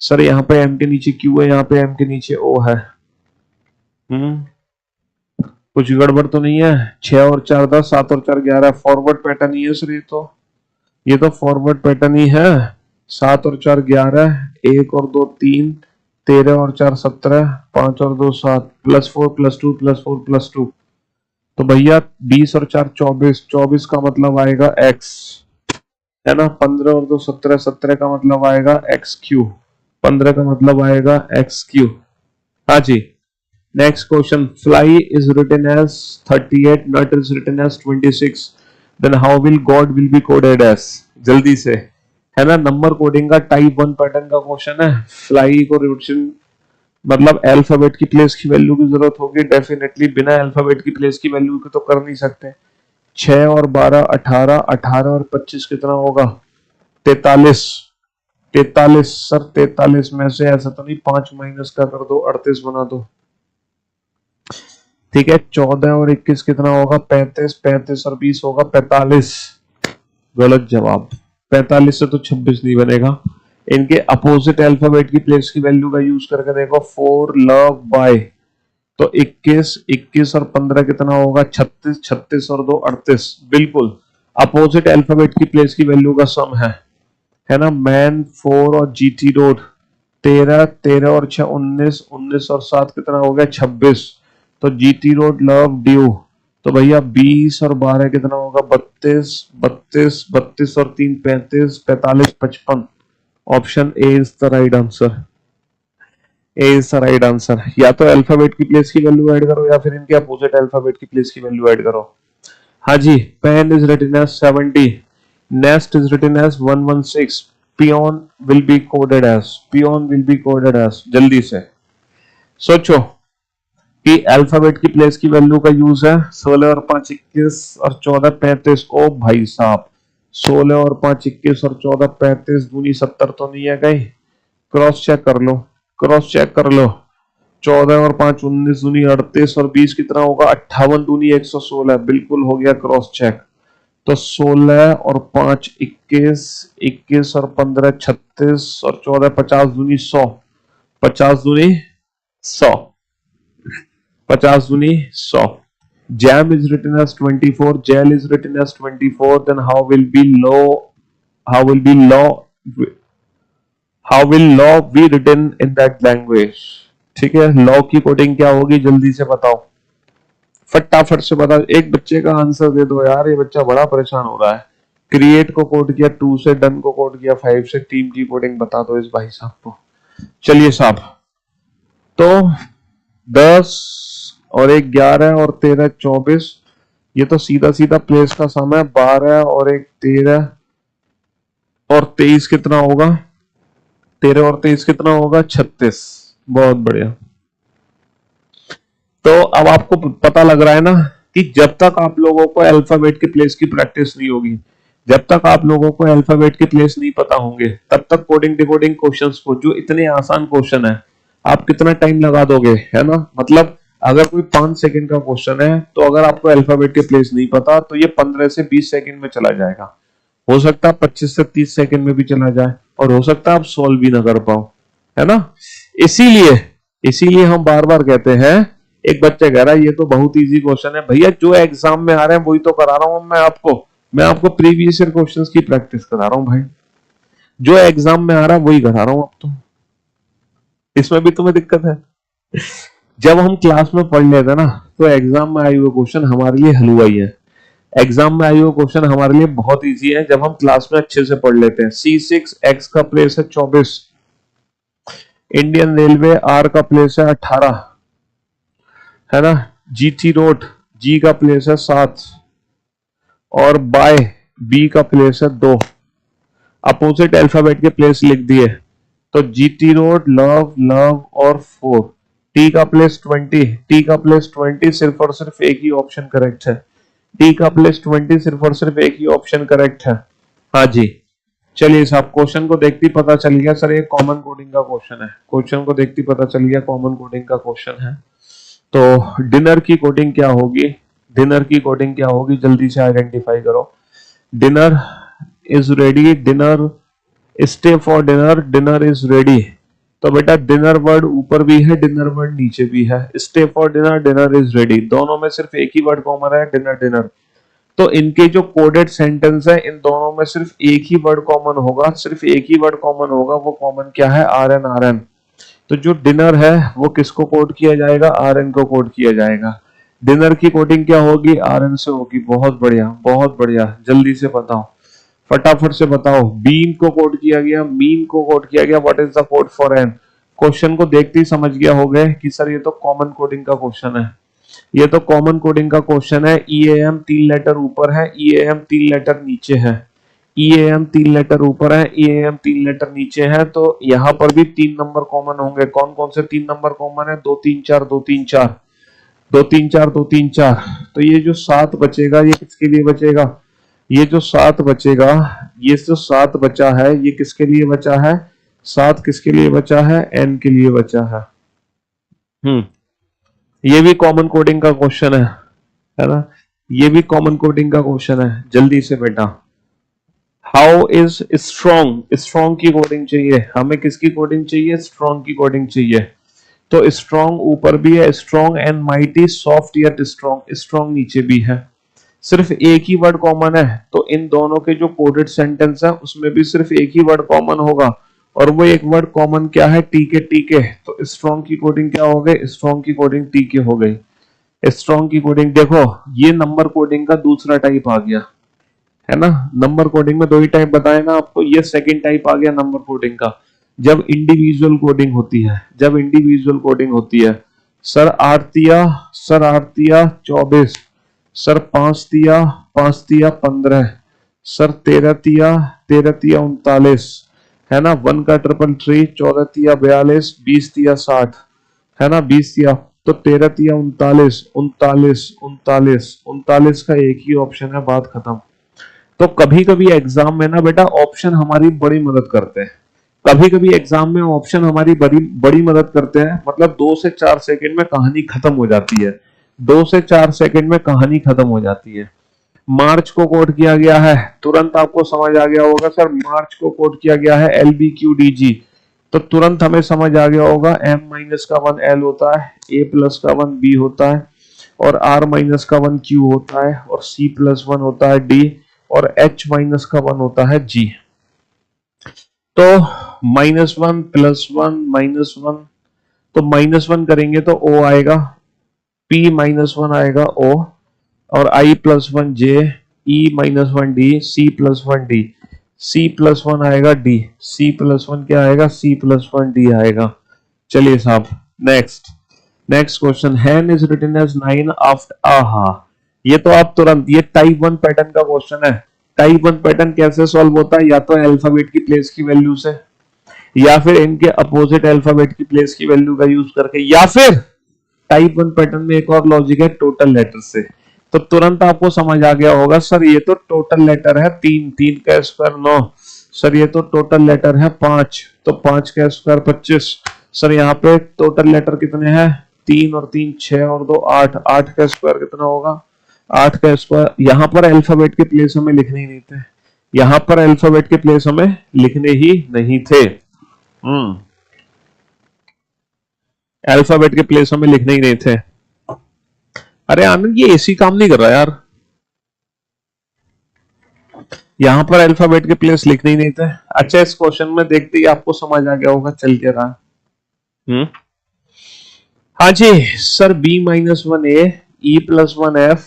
सर यहाँ पे M के नीचे Q है, यहाँ पे M के नीचे O है। कुछ गड़बड़ तो नहीं है? 6 और 4 10, 7 और 4 11, फॉरवर्ड पैटर्न ही है सर। ये तो फॉरवर्ड पैटर्न ही है। 7 और 4 11, 1 और 2 3, 13 और 4 17, 5 और 2 7, +4 +2 +4 +2। तो भैया 20 और 4 24, 24 का मतलब आएगा x, है ना। 15 और 2 17, 17 का मतलब आएगा XQ, 15 का मतलब आएगा XQ। हाँ जी, next question. Fly is written as 38, nut is written as 26, then how will god will be coded as? जल्दी से, है ना। नंबर कोडिंग का टाइप 1 पैटर्न का क्वेश्चन है। फ्लाई को रिवर्शन मतलब अल्फाबेट की प्लेस की वैल्यू की जरूरत होगी डेफिनेटली। बिना अल्फाबेट की प्लेस की वैल्यू की तो कर नहीं सकते। 6 और 12 18, 18 और 25 कितना होगा? 43। 43 सर, 43 में से ऐसा तो नहीं 5 माइनस का कर दो, 38 बना दो। ठीक है, 14 और 21 कितना होगा? 35, 35 और 20 होगा 45। गलत जवाब। 45 से तो 26 नहीं बनेगा। इनके अपोजिट अल्फाबेट की प्लेस की वैल्यू का यूज करके देखो। 4 लव बाय, तो 21, 21 और 15 कितना होगा? 36, 36 और 2 38। बिल्कुल अपोजिट अल्फाबेट की प्लेस की वैल्यू का सम है ना। मैन 4 और GT रोड 13, 13 और 6 19, 19 और 7 कितना हो गया? 26। तो GT रोड लव ड्यू, तो भैया 20 और 12 कितना होगा? 32, 32, 32 और 3 35, 45 55। Option A is the right answer. A is the right answer. या तो अल्फाबेट की प्लेस की वैल्यू ऐड करो या फिर इनके अपोजिट अल्फाबेट की प्लेस की वैल्यू ऐड करो। हाँ जी, pen is written as 70, nest is written as 116, peon will be coded as, peon will be coded as. जल्दी से सोचो कि अल्फाबेट की प्लेस की वैल्यू का यूज है। 16 और 5 21 और 14 35। ओ भाई साहब, 16 और 5 21 और 14 35 दूनी 70 तो नहीं है कहीं? क्रॉस चेक कर लो, क्रॉस चेक कर लो। 14 और 5 19 दूनी 38 और 20 कितना होगा? 58 दूनी 116। बिल्कुल हो गया क्रॉस चेक। तो 16 और 5 21, 21 और 15 36 और 14 50 दूनी 100, 50 दूनी 100, 50 दूनी 100। Jam is written as 24, gel is written as 24, then how will be law be written in that language? ठीक है, लॉ की कोडिंग क्या होगी? जल्दी से बताओ, फटाफट से बताओ। एक बच्चे का आंसर दे दो यार, ये बच्चा बड़ा परेशान हो रहा है। क्रिएट को कोड किया 2 से, डन को कोड किया 5 से। टीम की कोडिंग बता दो इस भाई साहब को। चलिए साहब, तो 10 और 1 11 और 13 24, ये तो सीधा सीधा प्लेस का सम है। 12 और 1 13 और 23 कितना होगा? 13 और 23 कितना होगा? 36। बहुत बढ़िया। तो अब आपको पता लग रहा है ना कि जब तक आप लोगों को अल्फाबेट की प्लेस की प्रैक्टिस नहीं होगी, जब तक आप लोगों को अल्फाबेट की प्लेस नहीं पता होंगे, तब तक कोडिंग डिकोडिंग क्वेश्चंस को, जो इतने आसान क्वेश्चन है, आप कितना टाइम लगा दोगे, है ना। मतलब अगर कोई 5 सेकंड का क्वेश्चन है, तो अगर आपको अल्फाबेट की प्लेस नहीं पता तो ये 15 से 20 सेकंड में चला जाएगा। हो सकता है 25 से 30 सेकंड में भी चला जाए, और हो सकता है आप सोल्व भी ना कर पाओ, है ना। इसीलिए हम बार बार कहते हैं। एक बच्चा कह रहा है ये तो बहुत इजी क्वेश्चन है। भैया जो एग्जाम में आ रहे हैं वही तो करा रहा हूं मैं आपको प्रीवियस ईयर क्वेश्चंस की प्रैक्टिस करा रहा हूं भाई। जो एग्जाम में आ रहा है वही करा रहा हूं अब तो। इसमें भी तुम्हें दिक्कत है? जब हम क्लास में पढ़ लेते ना, तो एग्जाम में आए हुए क्वेश्चन हमारे लिए हलवा ही है। एग्जाम में आए हुए क्वेश्चन हमारे लिए बहुत इजी है जब हम क्लास में अच्छे से पढ़ लेते हैं। C6 X का प्लेस है 24, इंडियन रेलवे R का प्लेस है 18, है ना। GT रोड G का प्लेस है 7 और बाय B का प्लेस है 2। अपोजिट अल्फाबेट के प्लेस लिख दिए, तो GT रोड लव और 4, टी का प्लेस 20, टी का प्लेस 20 सिर्फ और सिर्फ एक ही ऑप्शन करेक्ट है। टी का प्लेस 20 सिर्फ और सिर्फ एक ही ऑप्शन करेक्ट है। हाँ जी, चलिए साहब, क्वेश्चन को देखते ही पता चल गया सर ये कॉमन कोडिंग का क्वेश्चन है। क्वेश्चन को देखते ही पता चल गया कॉमन कोडिंग का क्वेश्चन है। तो डिनर की कोडिंग क्या होगी, डिनर की कोडिंग क्या होगी, जल्दी से आइडेंटिफाई करो। Dinner is ready, dinner stay for dinner, dinner is ready. तो बेटा डिनर वर्ड ऊपर भी है, डिनर वर्ड नीचे भी है। Stay for dinner, dinner is ready, दोनों में सिर्फ एक ही वर्ड कॉमन है, डिनर डिनर। तो इनके जो कोडेड सेंटेंस है इन दोनों में सिर्फ एक ही वर्ड कॉमन होगा, सिर्फ एक ही वर्ड कॉमन होगा। वो कॉमन क्या है, आर एन, आर एन। तो जो डिनर है वो किसको कोड किया जाएगा, आर एन को कोड किया जाएगा। डिनर की कोडिंग क्या होगी, आर एन से होगी। बहुत बढ़िया, बहुत बढ़िया, जल्दी से बताओ, फटाफट से बताओ। बीन को कोड किया गया, मीन को कोड किया गया, what is the code for N. Question को देखते ही समझ गया हो गए कि सर ये तो कॉमन कोडिंग का क्वेश्चन है, ये तो कॉमन कोडिंग का क्वेश्चन है। ईएएम 3 लेटर ऊपर है, ईएएम 3 लेटर नीचे है। ईएएम 3 लेटर ऊपर है, ईएएम 3 लेटर नीचे है। तो यहाँ पर भी 3 नंबर कॉमन होंगे। कौन कौन से 3 नंबर कॉमन है, 2 3 4, 2 3 4, 2 3 4, 2 3 4। तो ये जो 7 बचेगा ये किसके लिए बचेगा, ये जो 7 बचेगा, ये जो 7 बचा है ये किसके लिए बचा है, 7 किसके लिए बचा है, एन के लिए बचा है। ये भी कॉमन कोडिंग का क्वेश्चन है ना, ये भी कॉमन कोडिंग का क्वेश्चन है। जल्दी से बेटा, हाउ इज स्ट्रॉन्ग, स्ट्रॉन्ग की कोडिंग चाहिए हमें, किसकी कोडिंग चाहिए, स्ट्रॉन्ग की कोडिंग चाहिए। तो स्ट्रॉन्ग ऊपर भी है, strong and mighty, soft yet strong, strong नीचे भी है। सिर्फ एक ही वर्ड कॉमन है, तो इन दोनों के जो कोडेड सेंटेंस है उसमें भी सिर्फ एक ही वर्ड कॉमन होगा, और वो एक वर्ड कॉमन क्या है, टीके, टीके। तो स्ट्रॉन्ग की कोडिंग क्या हो गई, स्ट्रॉन्ग की कोडिंग टीके हो गई। स्ट्रॉन्ग की कोडिंग देखो, ये नंबर कोडिंग का दूसरा टाइप आ गया है ना। नंबर कोडिंग में 2 ही टाइप बताए ना आपको, ये सेकंड टाइप आ गया नंबर कोडिंग का, जब इंडिविजुअल कोडिंग होती है, जब इंडिविजुअल कोडिंग होती है। सर 8 दिया, सर 8 दिया 24, सर 5 दिया, 5 दिया 15, सर 13 दिया, 13 दिया 39, है ना। 1 का 333, 14 दिया 42, 20 दिया 60, है ना, 20 दिया। तो 13 दिया 39, 39, 39, 39 का एक ही ऑप्शन है, बात खत्म। तो कभी कभी एग्जाम में ना बेटा ऑप्शन हमारी बड़ी मदद करते हैं, कभी कभी एग्जाम में ऑप्शन हमारी बड़ी बड़ी मदद करते हैं। मतलब 2 से 4 सेकंड में कहानी खत्म हो जाती है, 2 से 4 सेकंड में कहानी खत्म हो जाती है। मार्च को कोड किया गया है, तुरंत आपको समझ आ गया होगा सर मार्च को कोड किया गया है LBQDG, तो तुरंत हमें समझ आ गया होगा M माइनस का 1 L होता है, A प्लस का 1 B होता है, और R माइनस का 1 Q होता है, और C प्लस 1 होता है D, और H माइनस का 1 होता है G। तो -1 +1 -1, तो -1 करेंगे तो O आएगा, P -1 आएगा O, और I + 1 J, E -1 D, C + 1 D, C + 1 आएगा D, C + 1 क्या आएगा, C + 1 D आएगा। चलिए साहब, next question, hen is written as 9 after aha। ये तो आप तुरंत, ये टाइप 1 पैटर्न का क्वेश्चन है। टाइप 1 पैटर्न कैसे सॉल्व होता है, या तो अल्फाबेट की प्लेस की वैल्यू से, या फिर इनके अपोजिट अल्फाबेट की प्लेस की वैल्यू का यूज करके, या फिर टाइप 1 पैटर्न में एक और लॉजिक है टोटल लेटर से। तो तुरंत आपको समझ आ गया होगा सर ये तो टोटल लेटर है 3, 3 का स्क्वायर 9, सर ये तो टोटल लेटर है 5, तो 5 का स्क्वायर 25। सर यहाँ पे टोटल लेटर कितने हैं, 3 और 3 6 और 2 8, 8 का स्क्वायर कितना होगा, 8 का स्क्वायर। यहाँ पर अल्फाबेट के प्लेस हमें लिखने ही नहीं थे, यहाँ पर अल्फाबेट के प्लेस हमें लिखने ही नहीं थे, अल्फाबेट के प्लेस हमें लिखने ही नहीं थे। अरे आनंद ये एसी काम नहीं कर रहा यार, यहां पर अल्फाबेट के प्लेस लिखने ही नहीं थे। अच्छा, इस क्वेश्चन में देखते ही आपको समझ आ गया होगा चल के रहा। हाँ जी sir, B -1 A, E + 1 F,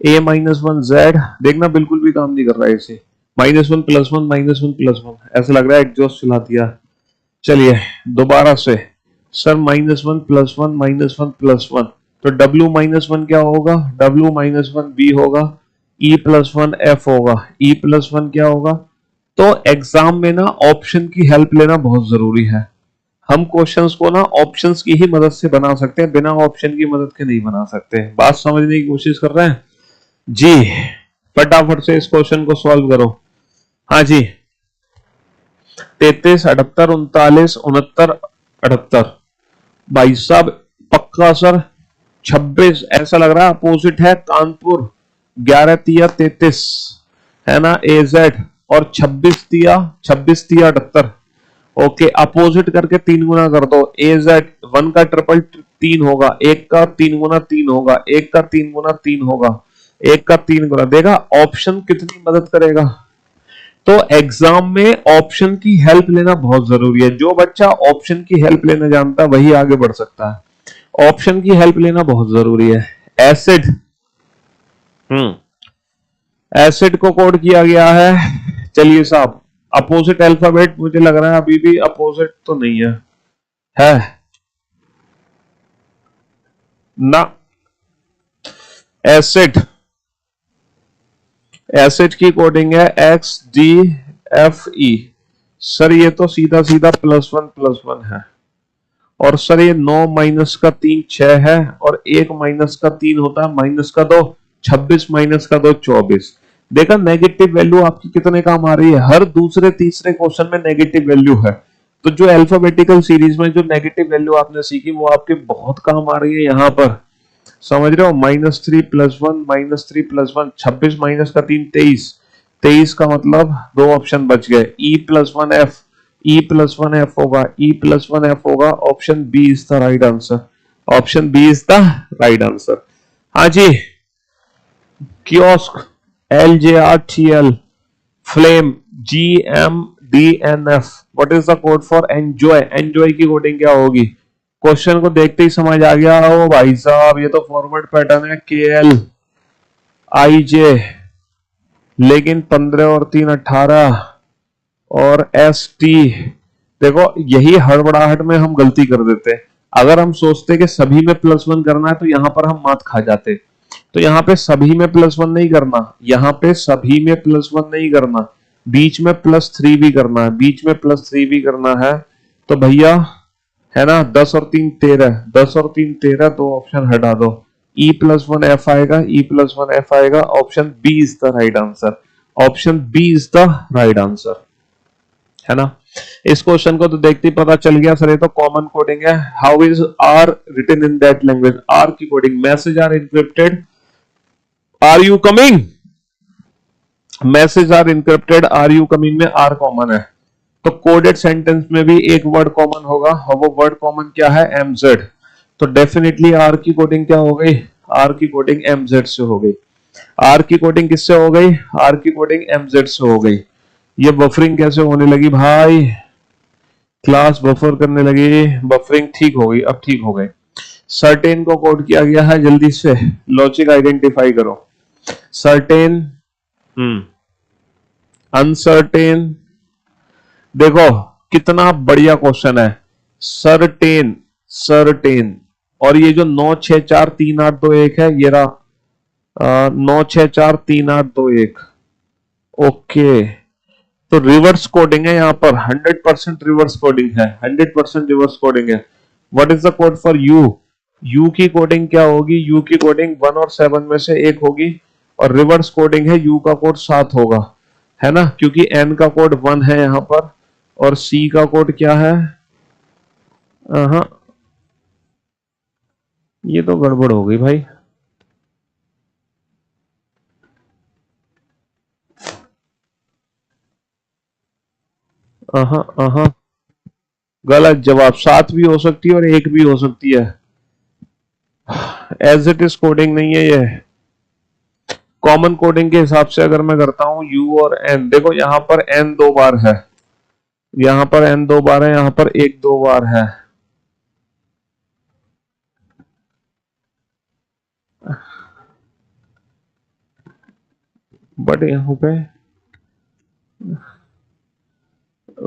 A -1 Z, देखना बिल्कुल भी काम नहीं कर रहा है इसे, -1 + 1 -1 + 1, ऐसा लग रहा है एग्जॉस्ट चला दिया। चलिए दोबारा से, सर -1 + 1 -1 + 1, तो W -1 क्या होगा, W -1 B होगा, E + 1 F होगा, E + 1 क्या होगा। तो एग्जाम में ना ऑप्शन की हेल्प लेना बहुत जरूरी है। हम क्वेश्चंस को ना ऑप्शंस की ही मदद से बना सकते हैं, बिना ऑप्शन की मदद के नहीं बना सकते। बात समझने की कोशिश कर रहे हैं जी? फटाफट से इस क्वेश्चन को सॉल्व करो। हाँ जी, 33, 78, 39, 69, 78। भाई साहब पक्का सर 26, ऐसा लग रहा है अपोजिट है कानपुर। 11 तिया 33 है ना एजेड, और 26 तिया 78। ओके, अपोजिट करके 3 गुना कर दो। एजेड 1 का ट्रिपल 3 होगा, 1 का 3 गुना 3 होगा, 1 का 3 गुना 3 होगा, 1 का 3 गुना देगा। ऑप्शन कितनी मदद करेगा? तो एग्जाम में ऑप्शन की हेल्प लेना बहुत जरूरी है। जो बच्चा ऑप्शन की हेल्प लेना जानता है वही आगे बढ़ सकता है। ऑप्शन की हेल्प लेना बहुत जरूरी है। एसिड, एसिड को कोड किया गया है, चलिए साहब अपोजिट अल्फाबेट, मुझे लग रहा है अभी भी अपोजिट तो नहीं है ना। एसिड, एसिड की कोडिंग है XDFE। सर ये तो सीधा सीधा +1 है, और सर ये 9 माइनस का 3 6 है, और 1 माइनस का 3 होता है, माइनस का 2 26, माइनस का 2 24। देखा नेगेटिव वैल्यू आपकी कितने काम आ रही है? हर दूसरे तीसरे क्वेश्चन में नेगेटिव वैल्यू है। तो जो अल्फाबेटिकल सीरीज में जो नेगेटिव वैल्यू आपने सीखी वो आपके बहुत काम आ रही है यहाँ पर, समझ रहे हो? -3 +1, -3 +1, 26 माइनस का 3 23, 23 का मतलब 2 ऑप्शन बच गए। E+1F, E+1F होगा, E+1F होगा। Option B is the right answer, option B is the right answer. हाँ जी, kiosk LJRTL, flame GMDNF। What is the code for enjoy? Enjoy की कोडिंग क्या होगी? क्वेश्चन को देखते ही समझ आ गया। ओ भाई साहब ये तो फॉरवर्ड पैटर्न है, KLIJ, लेकिन 15 और 3 18, और ST। देखो यही हड़बड़ाहट में हम गलती कर देते। अगर हम सोचते कि सभी में +1 करना है तो यहां पर हम मात खा जाते। तो यहाँ पे सभी में +1 नहीं करना, यहाँ पे सभी में +1 नहीं करना, बीच में +3 भी करना है, बीच में +3 भी करना है। तो भैया है ना 10 और 3 13, 10 और 3 13, 2 ऑप्शन हटा दो। E+1F आएगा, E+1F आएगा। Option B is the right answer, option B is the right answer, है ना। इस क्वेश्चन को तो देखते ही पता चल गया सर ये तो कॉमन कोडिंग है। How is R written in that language? R की coding, message are encrypted, are you coming, message are encrypted, are you coming में आर कॉमन है। तो कोडेड सेंटेंस में भी एक वर्ड कॉमन होगा, और वो वर्ड कॉमन क्या है? MZ। तो डेफिनेटली आर की कोडिंग क्या हो गई? आर की कोडिंग MZ से हो गई। आर की कोडिंग किससे हो गई? आर की कोडिंग MZ से हो गई। ये बफरिंग कैसे होने लगी भाई? क्लास बफर करने लगी, बफरिंग ठीक हो गई, अब ठीक हो गई। सर्टेन को कोड किया गया है, जल्दी से लॉजिक आइडेंटिफाई करो। सर्टेन, अनसर्टेन, देखो कितना बढ़िया क्वेश्चन है। सर्टेन, सर्टेन, और ये जो 9 6 4 3 8 2 1 है, ये रहा 9 6 4 3 8 2 1। ओके, तो रिवर्स कोडिंग है यहाँ पर, 100% रिवर्स कोडिंग है, 100% रिवर्स कोडिंग है। What is the code for you? You की कोडिंग क्या होगी? यू की कोडिंग 1 और 7 में से एक होगी, और रिवर्स कोडिंग है यू का कोड 7 होगा, है ना, क्योंकि एन का कोड 1 है यहाँ पर, और सी का कोड क्या है? हाँ, ये तो गड़बड़ हो गई भाई। गलत जवाब। 7 भी हो सकती है और 1 भी हो सकती है। एज इट इज कोडिंग नहीं है ये। कॉमन कोडिंग के हिसाब से अगर मैं करता हूं यू और एन, देखो यहां पर एन 2 बार है, यहां पर एन 2 बार है, यहां पर 1 2 बार है। बट यहां पे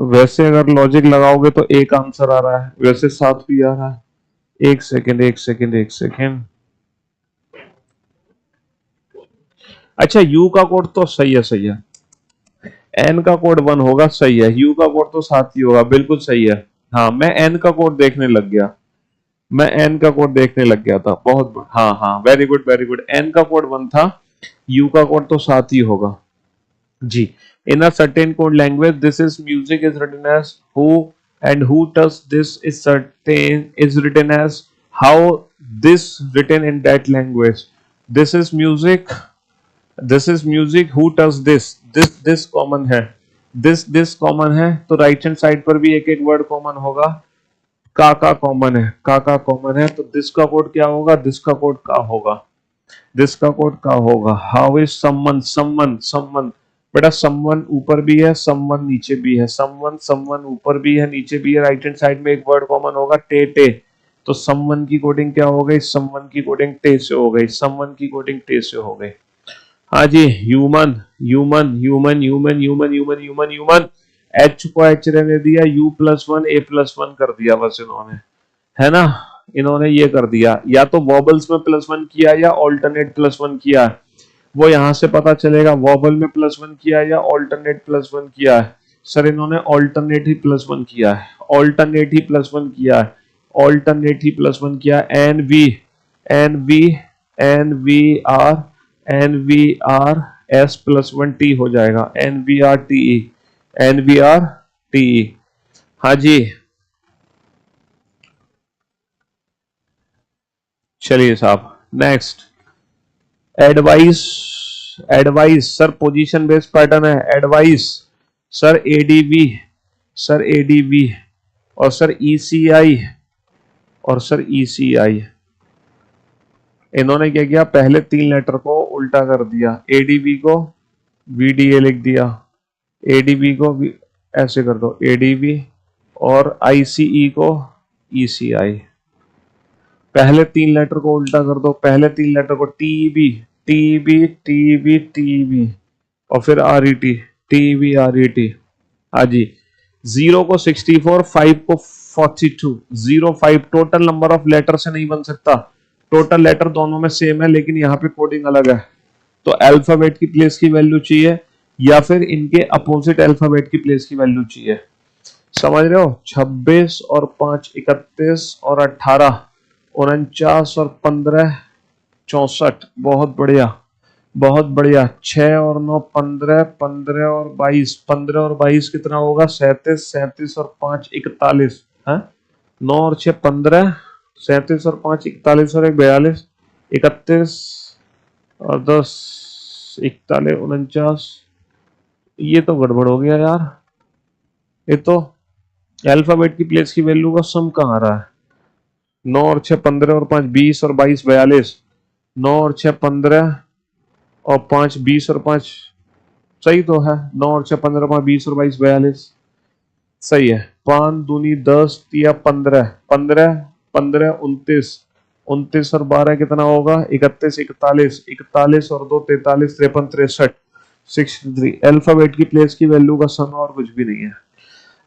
वैसे अगर लॉजिक लगाओगे तो एक आंसर आ रहा है, वैसे 7 भी आ रहा है। एक सेकेंड, एक सेकेंड, एक सेकेंड। अच्छा, यू का कोड तो सही है, सही है। एन का कोड 1 होगा, सही है। यू का कोड तो 7 ही होगा, बिल्कुल सही है। हाँ, मैं एन का कोड देखने लग गया, मैं एन का कोड देखने लग गया था। बहुत हाँ हाँ, very good very good. N का कोड 1 था, यू का कोड तो 7 ही होगा जी। In a certain code language this is music is written as who, and who touch this is certain is written as how, this written in that language. This is music, this is music, who touch this common है, this common है, तो right hand side पर भी एक एक word common होगा। का common है, का कॉमन है, तो दिस का कोड क्या होगा, दिस का कोड का होगा, दिस का कोड का होगा। How is someone, someone someone, बेटा समवन ऊपर भी है, समवन नीचे भी है, समवन समवन ऊपर भी है नीचे भी है, राइट हैंड साइड में एक वर्ड कॉमन होगा, टे टे, तो समवन की कोडिंग क्या हो गई, समवन की कोडिंग टे से हो गई, समवन की कोडिंग टे से हो गई। हाँ जी, human human human human human human human human, H को एच रहने दिया, U plus one A plus one कर दिया बस इन्होंने, है ना। इन्होंने ये कर दिया, या तो वॉबल्स में प्लस वन किया या ऑल्टरनेट प्लस वन किया है, वो यहां से पता चलेगा वॉबल में प्लस वन किया या ऑल्टरनेट प्लस वन किया है। सर इन्होंने ऑल्टरनेट ही प्लस वन किया है, ऑल्टरनेट ही प्लस वन किया है, ऑल्टरनेट ही प्लस वन किया। N V, N V, N V R, N V R S plus one T हो जाएगा, N V R T E, N V R T E. हाँ जी, चलिए साहब next. Advice, advice sir position based pattern है, advice sir ADV, sir ADV, और sir ECI, और sir ECI. इन्होंने क्या किया, पहले 3 लेटर को उल्टा कर दिया, एडीवी को वीडीए लिख दिया, एडीवी को ऐसे कर दो एडीवी, और आईसीई को ईसीआई। पहले 3 लेटर को उल्टा कर दो, पहले 3 लेटर को टीबी, टीबी टीबी टीबी, और फिर आरईटी, टीबी आरईटी। हाँ जी, 0 को 64, 5 को 42, 05 टोटल नंबर ऑफ लेटर से नहीं बन सकता, टोटल लेटर दोनों में सेम है लेकिन यहाँ पे कोडिंग अलग है, तो अल्फाबेट की प्लेस की वैल्यू चाहिए या फिर इनके अपोजिट अल्फाबेट की प्लेस की वैल्यू चाहिए। समझ रहे हो, 26 और 5 31 और 18 49 और 15 64, बहुत बढ़िया बहुत बढ़िया। 6 और 9 15, 15 और 22, 15 और 22 कितना होगा, 37, 37 और 5 41 है, 9 और 6 15, 37 और 5 41 और 1 42, 31 और 10 41 49। ये तो गड़बड़ हो गया यार, ये तो अल्फाबेट की प्लेस की वैल्यू का सम कहाँ आ रहा है। 9 और 6 15 और 5 20 और 22 42, 9 और 6 15 और 5 20 और 5, सही तो है, 9 और 6 15 5 20 और 22 42, सही है। 5 दूनी 10 या 15, 15 15 29, 29 और 12 कितना होगा, 31 41, 41 और 2 43 53 63 63। अल्फाबेट की प्लेस की वैल्यू का सम और कुछ भी नहीं है,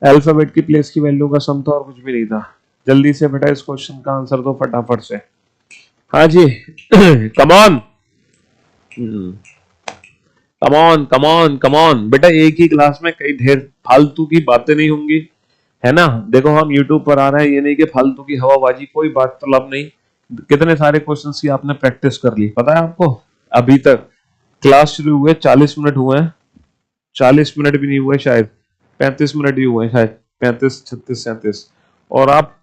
अल्फाबेट की प्लेस की वैल्यू का सम तो और कुछ भी नहीं था। जल्दी से बेटा इस क्वेश्चन का आंसर दो फटाफट से। हाँ जी come on come on come on come on बेटा, एक ही क्लास में कई ढेर फालतू की बातें नहीं होंगी, है ना। देखो हम यूट्यूब पर आ रहे हैं, ये नहीं कि फालतू की हवाबाजी, कोई बात मतलब नहीं। कितने सारे क्वेश्चंस की आपने प्रैक्टिस कर ली पता है आपको, अभी तक क्लास शुरू हुए 40 मिनट हुए हैं, 40 मिनट भी नहीं हुए शायद, 35 मिनट ही हुए शायद, 35 36 37, और आप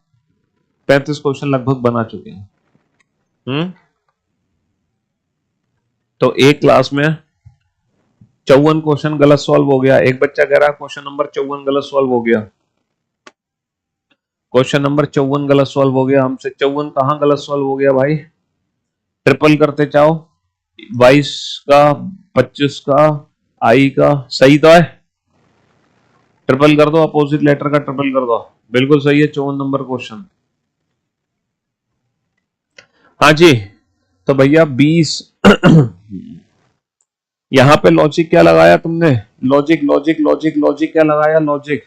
35 क्वेश्चन लगभग बना चुके हैं। तो एक क्लास में 54 क्वेश्चन गलत सॉल्व हो गया। एक बच्चा कह रहा है क्वेश्चन नंबर 54 गलत सॉल्व हो गया, क्वेश्चन नंबर 54 गलत सॉल्व हो गया। हमसे 54 कहां गलत सॉल्व हो गया भाई, ट्रिपल करते चाहो, 22 का 25 का आई का, सही तो है, ट्रिपल कर दो, अपोजिट लेटर का ट्रिपल कर दो, बिल्कुल सही है। 54 नंबर क्वेश्चन। हाँ जी, तो भैया 20 यहां पे लॉजिक क्या लगाया तुमने, लॉजिक लॉजिक लॉजिक लॉजिक क्या लगाया, लॉजिक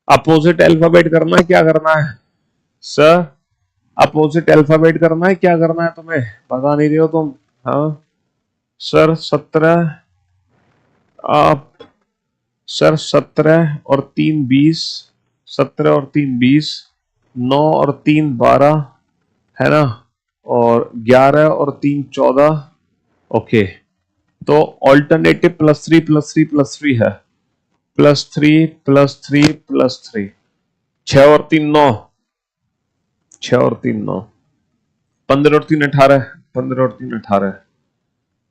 अपोजिट अल्फाबेट करना है, क्या करना है सर, अपोजिट अल्फाबेट करना है, क्या करना है तुम्हें, बता नहीं रहे हो तुम। हाँ सर 17 आप सर 17 और 3 20, 17 और 3 20, 9 और 3 12 है ना, और 11 और 3 14। ओके, तो ऑल्टरनेटिव +3 +3 +3 है, +3 +3 +3, 6 और 3 9, 6 और 3 9, 15 और 3 18, 15 और 3 18,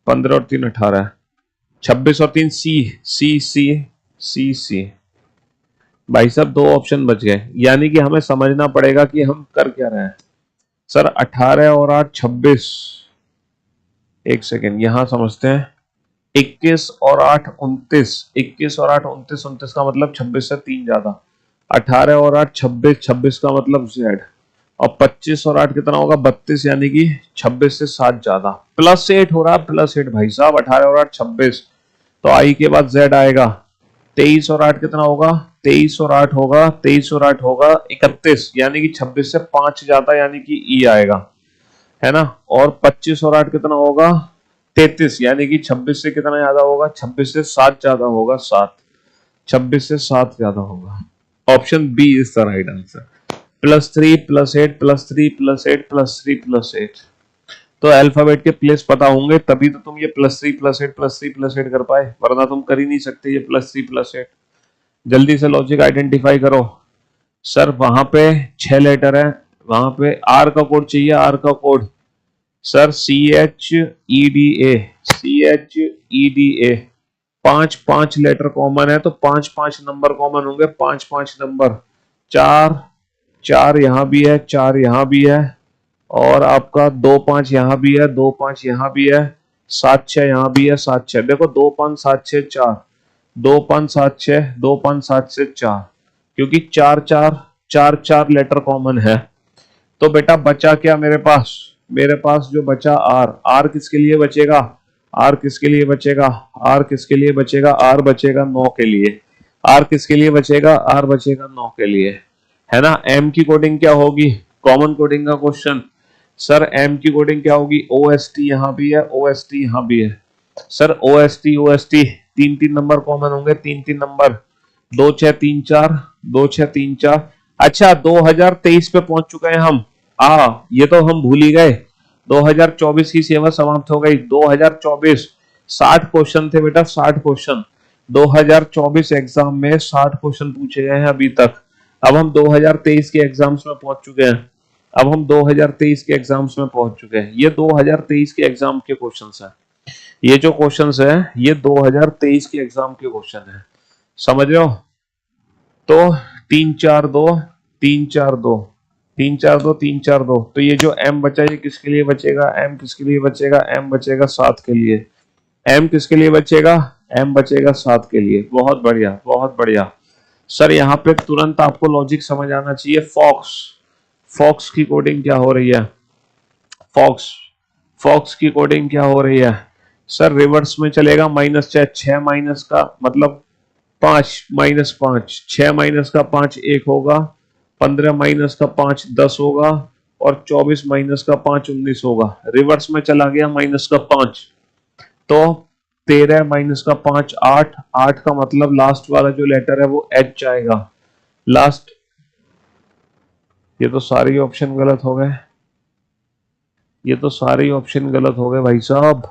15 और 3 18, 26 और 3 सी सी सी सी सी। भाई साहब 2 ऑप्शन बच गए, यानी कि हमें समझना पड़ेगा कि हम कर क्या रहे हैं। सर 18 और 8 26, एक सेकेंड यहां समझते हैं। 21 और 8 29, 21 और 8 29, 29 का मतलब 26 से 3 ज्यादा, 18 और 8 26, 26 का मतलब जेड, और 25 और 8 कितना होगा 32, यानी कि 26 से 7 ज्यादा, +8 हो रहा है, +8 भाई साहब, 18 और 8 26, तो आई के बाद जेड आएगा। 23 और 8 कितना होगा, 23 और 8 होगा, 23 और 8 होगा 31, यानी कि 26 से 5 ज्यादा, यानी कि ई आएगा, है ना। और 25 और 8 कितना होगा 33, यानी कि 26 से कितना ज्यादा होगा, 26 से 7 ज्यादा होगा, 7, 26 से 7 ज्यादा होगा। Option B is the right answer, +3 +8 +3 +8 +3 +8। तो अल्फाबेट के प्लेस पता होंगे तभी तो तुम ये +3 +8 +3 +8 कर पाए, वरना तुम कर ही नहीं सकते ये +3 +8। जल्दी से लॉजिक आइडेंटिफाई करो। सर वहां पे 6 लेटर है, वहां पे आर का कोड चाहिए, आर का code. Sir CHEDA, CHEDA, 5 letter common है, तो 5 नंबर कॉमन होंगे, 5 नंबर, 4 4 यहाँ भी है, 4 यहाँ भी है, और आपका 2 5 यहाँ भी है, 2 5 यहाँ भी है, 7 6 यहाँ भी है, 7 6, देखो 2 5 7 6 4, 2 5 7 6, 2 5 7 से 4, क्योंकि 4 4 4 4 लेटर कॉमन है। तो बेटा बचा क्या मेरे पास, मेरे पास जो बचा आर, आर किसके लिए बचेगा, आर किसके लिए बचेगा, आर किसके लिए बचेगा, आर बचेगा 9 के लिए, आर किसके लिए बचेगा, आर बचेगा 9 के लिए, है ना। एम की कोडिंग क्या होगी, कॉमन कोडिंग का क्वेश्चन। सर एम की कोडिंग क्या होगी, OST यहाँ भी है, OST यहाँ भी है। सर OST 3 नंबर कॉमन होंगे, 3 नंबर, 2 6 3 4, 2 6 3 4। अच्छा 2023 पे पहुंच चुके हैं हम, ये तो हम भूल ही गए, 2024 की सेवा समाप्त हो गई। 2024 60 क्वेश्चन थे बेटा, 60 क्वेश्चन 2024 एग्जाम में 60 क्वेश्चन पूछे गए हैं अभी तक। अब हम 2023 के एग्जाम्स में पहुंच चुके हैं, अब हम 2023 के एग्जाम्स में पहुंच चुके हैं। ये 2023 के एग्जाम के क्वेश्चंस हैं, ये जो क्वेश्चंस हैं ये 2023 के एग्जाम के क्वेश्चन हैं, समझ रहे हो। तो 3 4 2 3 4 2 3 4 2 3 4 2, तो ये जो m बचा ये किसके लिए बचेगा, m किसके लिए बचेगा, m बचेगा 7 के लिए, m किसके लिए बचेगा, m बचेगा 7 के लिए। बहुत बढ़िया बहुत बढ़िया। सर यहाँ पे तुरंत आपको लॉजिक समझ आना चाहिए। फॉक्स, फॉक्स की कोडिंग क्या हो रही है, फॉक्स, फॉक्स की कोडिंग क्या हो रही है। सर रिवर्स में चलेगा, -6, 6 माइनस का मतलब 5 -5, 6 माइनस का 5 1 होगा, 15 माइनस का 5 10 होगा, और 24 माइनस का 5 19 होगा। रिवर्स में चला गया माइनस का 5, तो 13 माइनस का 5 8, 8 का मतलब लास्ट वाला जो लेटर है वो H आएगा लास्ट। ये तो सारे ऑप्शन गलत हो गए, ये तो सारे ऑप्शन गलत हो गए भाई साहब।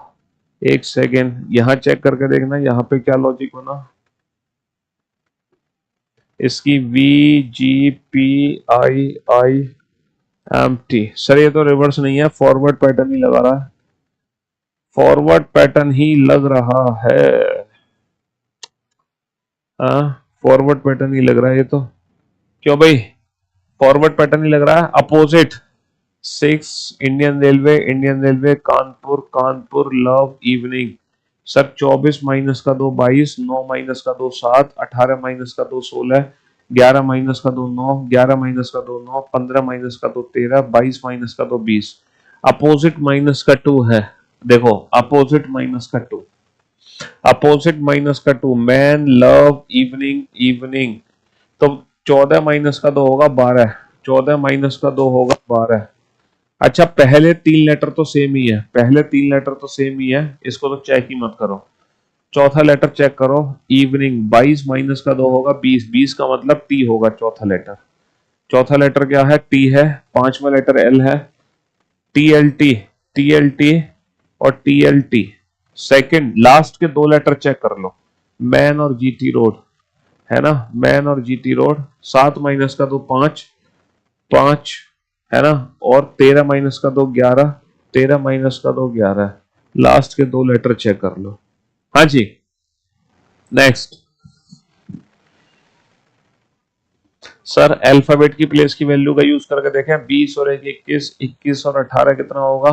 एक सेकेंड यहां चेक करके देखना यहाँ पे क्या लॉजिक होना। इसकी VGPIIMT, सर ये तो रिवर्स नहीं है, फॉरवर्ड पैटर्न ही लगा रहा है, फॉरवर्ड पैटर्न ही लग रहा है, फॉरवर्ड पैटर्न ही लग रहा है ये तो। क्यों भाई फॉरवर्ड पैटर्न ही लग रहा है। Opposite 6 Indian railway Kanpur, Kanpur love evening. Sir 24 minus का 2 22, 9 माइनस का 2 7, 18 माइनस का 2 16, 11 माइनस का 2 9, 11 माइनस का 2 9, 15 माइनस का 2 13, 22 माइनस का 2 20। अपोजिट माइनस का 2 है, देखो अपोजिट माइनस का 2, अपोजिट माइनस का 2, मैन लव इवनिंग इवनिंग। तो 14 माइनस का 2 होगा 12, 14 माइनस का 2 होगा 12। अच्छा पहले 3 लेटर तो सेम ही है, पहले 3 लेटर तो सेम ही है, इसको तो चेक ही मत करो। चौथा लेटर चेक करो, इवनिंग। 22 माइनस का 2 होगा 20, 20 का मतलब टी होगा चौथा लेटर। चौथा लेटर क्या है? टी है। पांचवा लेटर एल है, T L T, T L T और T L T. Second last के 2 लेटर चेक कर लो, मैन और जीटी रोड, है ना, मैन और जीटी रोड। 7 माइनस का 2 5, 5 है ना, और 13 माइनस का 2 11, 13 माइनस का 2 11। लास्ट के 2 लेटर चेक कर लो। हाँ जी, नेक्स्ट। सर अल्फाबेट की प्लेस की वैल्यू का यूज करके देखें। 20 और 1 21, 21 और 18 कितना होगा?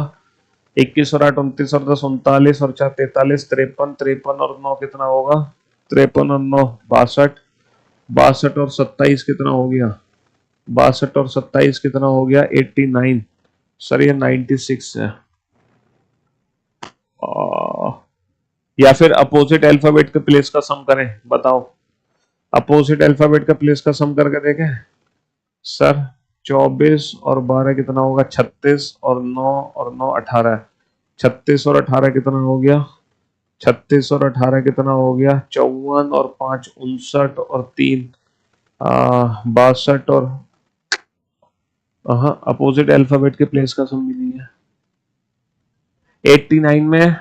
21 और 8 29 और 10 39 और 4 43, 53, 53 और 9 कितना होगा? 53 और 9 62, 62 और 27 कितना हो गया? 62 और 27 कितना हो गया? 89। सर ये 96 है। या फिर अपोजिट अल्फाबेट के प्लेस का सम करें, बताओ। अपोजिट अल्फाबेट का प्लेस का सम करके देखें। सर 24 और 12 कितना होगा? 36 और 9 और 9 18। 36 और 18 कितना हो गया? 36 और 18 कितना हो गया? 54 और 5 59 और 3 62 और अपोजिट अल्फाबेट के प्लेस का सम भी नहीं है। 89 में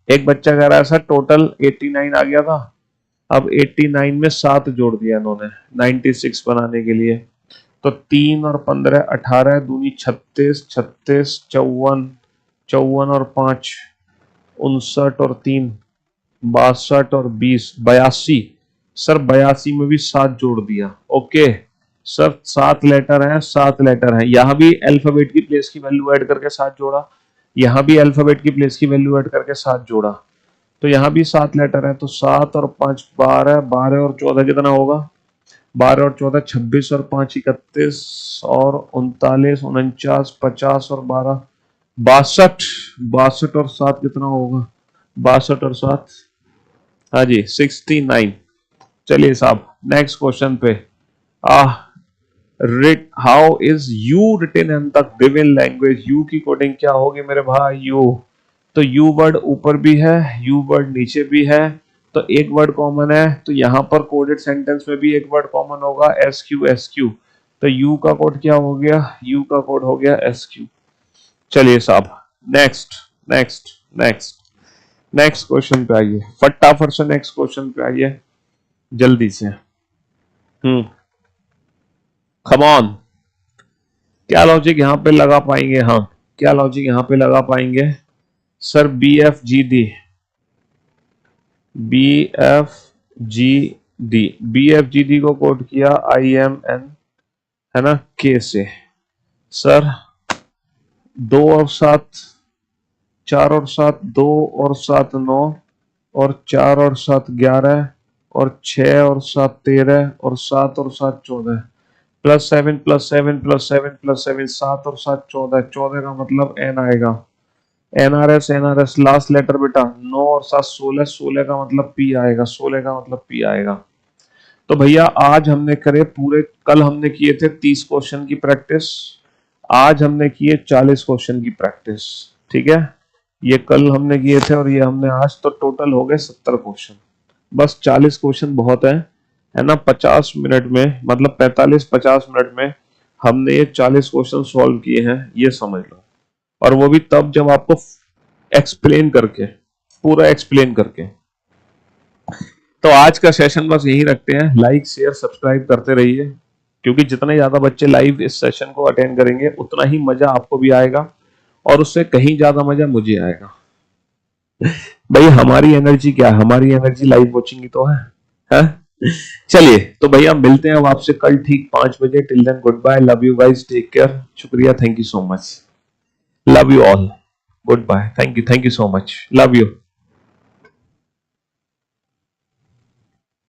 एक बच्चा कह रहा है सर टोटल 89 आ गया था, अब 89 में 7 जोड़ दिया इन्होंने 96 बनाने के लिए। तो 3 और 15 18 दूनी 36, 36 54, 54 और 5 59 और 3 62 और 20 82। सर 82 में भी 7 जोड़ दिया। ओके सर 7 लेटर हैं, 7 लेटर हैं। यहां भी अल्फाबेट की प्लेस की वैल्यू ऐड करके 7 जोड़ा, यहां भी अल्फाबेट की प्लेस की वैल्यू ऐड करके 7 जोड़ा। तो यहां भी 7 लेटर है, तो 7 और 5 12, 12 और 14 कितना होगा? 12 और 14 26 और 5 31 और 39 49 50 और 12 62, 62 और 7 कितना होगा? 62 और 7, हाँ जी 69। चलिए साहब नेक्स्ट क्वेश्चन पे। How is U written in the given language? U की कोडिंग क्या होगी मेरे भाई? यू, तो यू वर्ड ऊपर भी है, यू वर्ड नीचे भी है, तो एक वर्ड कॉमन है, तो यहां पर कोडेड सेंटेंस में भी एक वर्ड कॉमन होगा, एस क्यू एस क्यू। तो यू का कोड क्या हो गया? यू का कोड हो गया एस क्यू। चलिए साहब next next next next question पे आइए, फटाफट से नेक्स्ट क्वेश्चन पे आइए जल्दी से। कम ऑन, क्या लॉजिक यहां पे लगा पाएंगे? हाँ क्या लॉजिक यहां पे लगा पाएंगे? Sir B F G D, B F G D, B F G D को कोड किया आई एम एन, है ना, के से। सर 2 और 7 4 और 7 2 और 7 9 और 4 और 7 11 और 6 और 7 13 और 7 और 7 14 +7 +7 +7 +7 7 और 7 14, 14 का मतलब एन आएगा। एनआरएस, एनआरएस लास्ट लेटर बेटा। 9 और 7 16, 16 का मतलब पी आएगा, 16 का मतलब पी आएगा। तो भैया आज हमने करे पूरे, कल हमने किए थे 30 क्वेश्चन की प्रैक्टिस, आज हमने किए 40 क्वेश्चन की प्रैक्टिस। ठीक है, ये कल हमने किए थे और ये हमने आज, तो टोटल हो गए 70 क्वेश्चन। बस 40 क्वेश्चन बहुत है ना। 50 मिनट में मतलब 45-50 मिनट में हमने ये 40 क्वेश्चन सॉल्व किए हैं, ये समझ लो। और वो भी तब जब आपको एक्सप्लेन करके, पूरा एक्सप्लेन करके। तो आज का सेशन बस यही रखते हैं, लाइक शेयर सब्सक्राइब करते रहिए, क्योंकि जितने ज्यादा बच्चे लाइव इस सेशन को अटेंड करेंगे उतना ही मजा आपको भी आएगा और उससे कहीं ज्यादा मजा मुझे आएगा। भाई हमारी एनर्जी क्या है? हमारी एनर्जी लाइव वॉचिंग ही तो है? चलिए तो भैया मिलते हैं अब आपसे कल ठीक 5 बजे। Till then goodbye, love you guys, take care, शुक्रिया, thank you so much, love you all, goodbye, thank you so much, love you।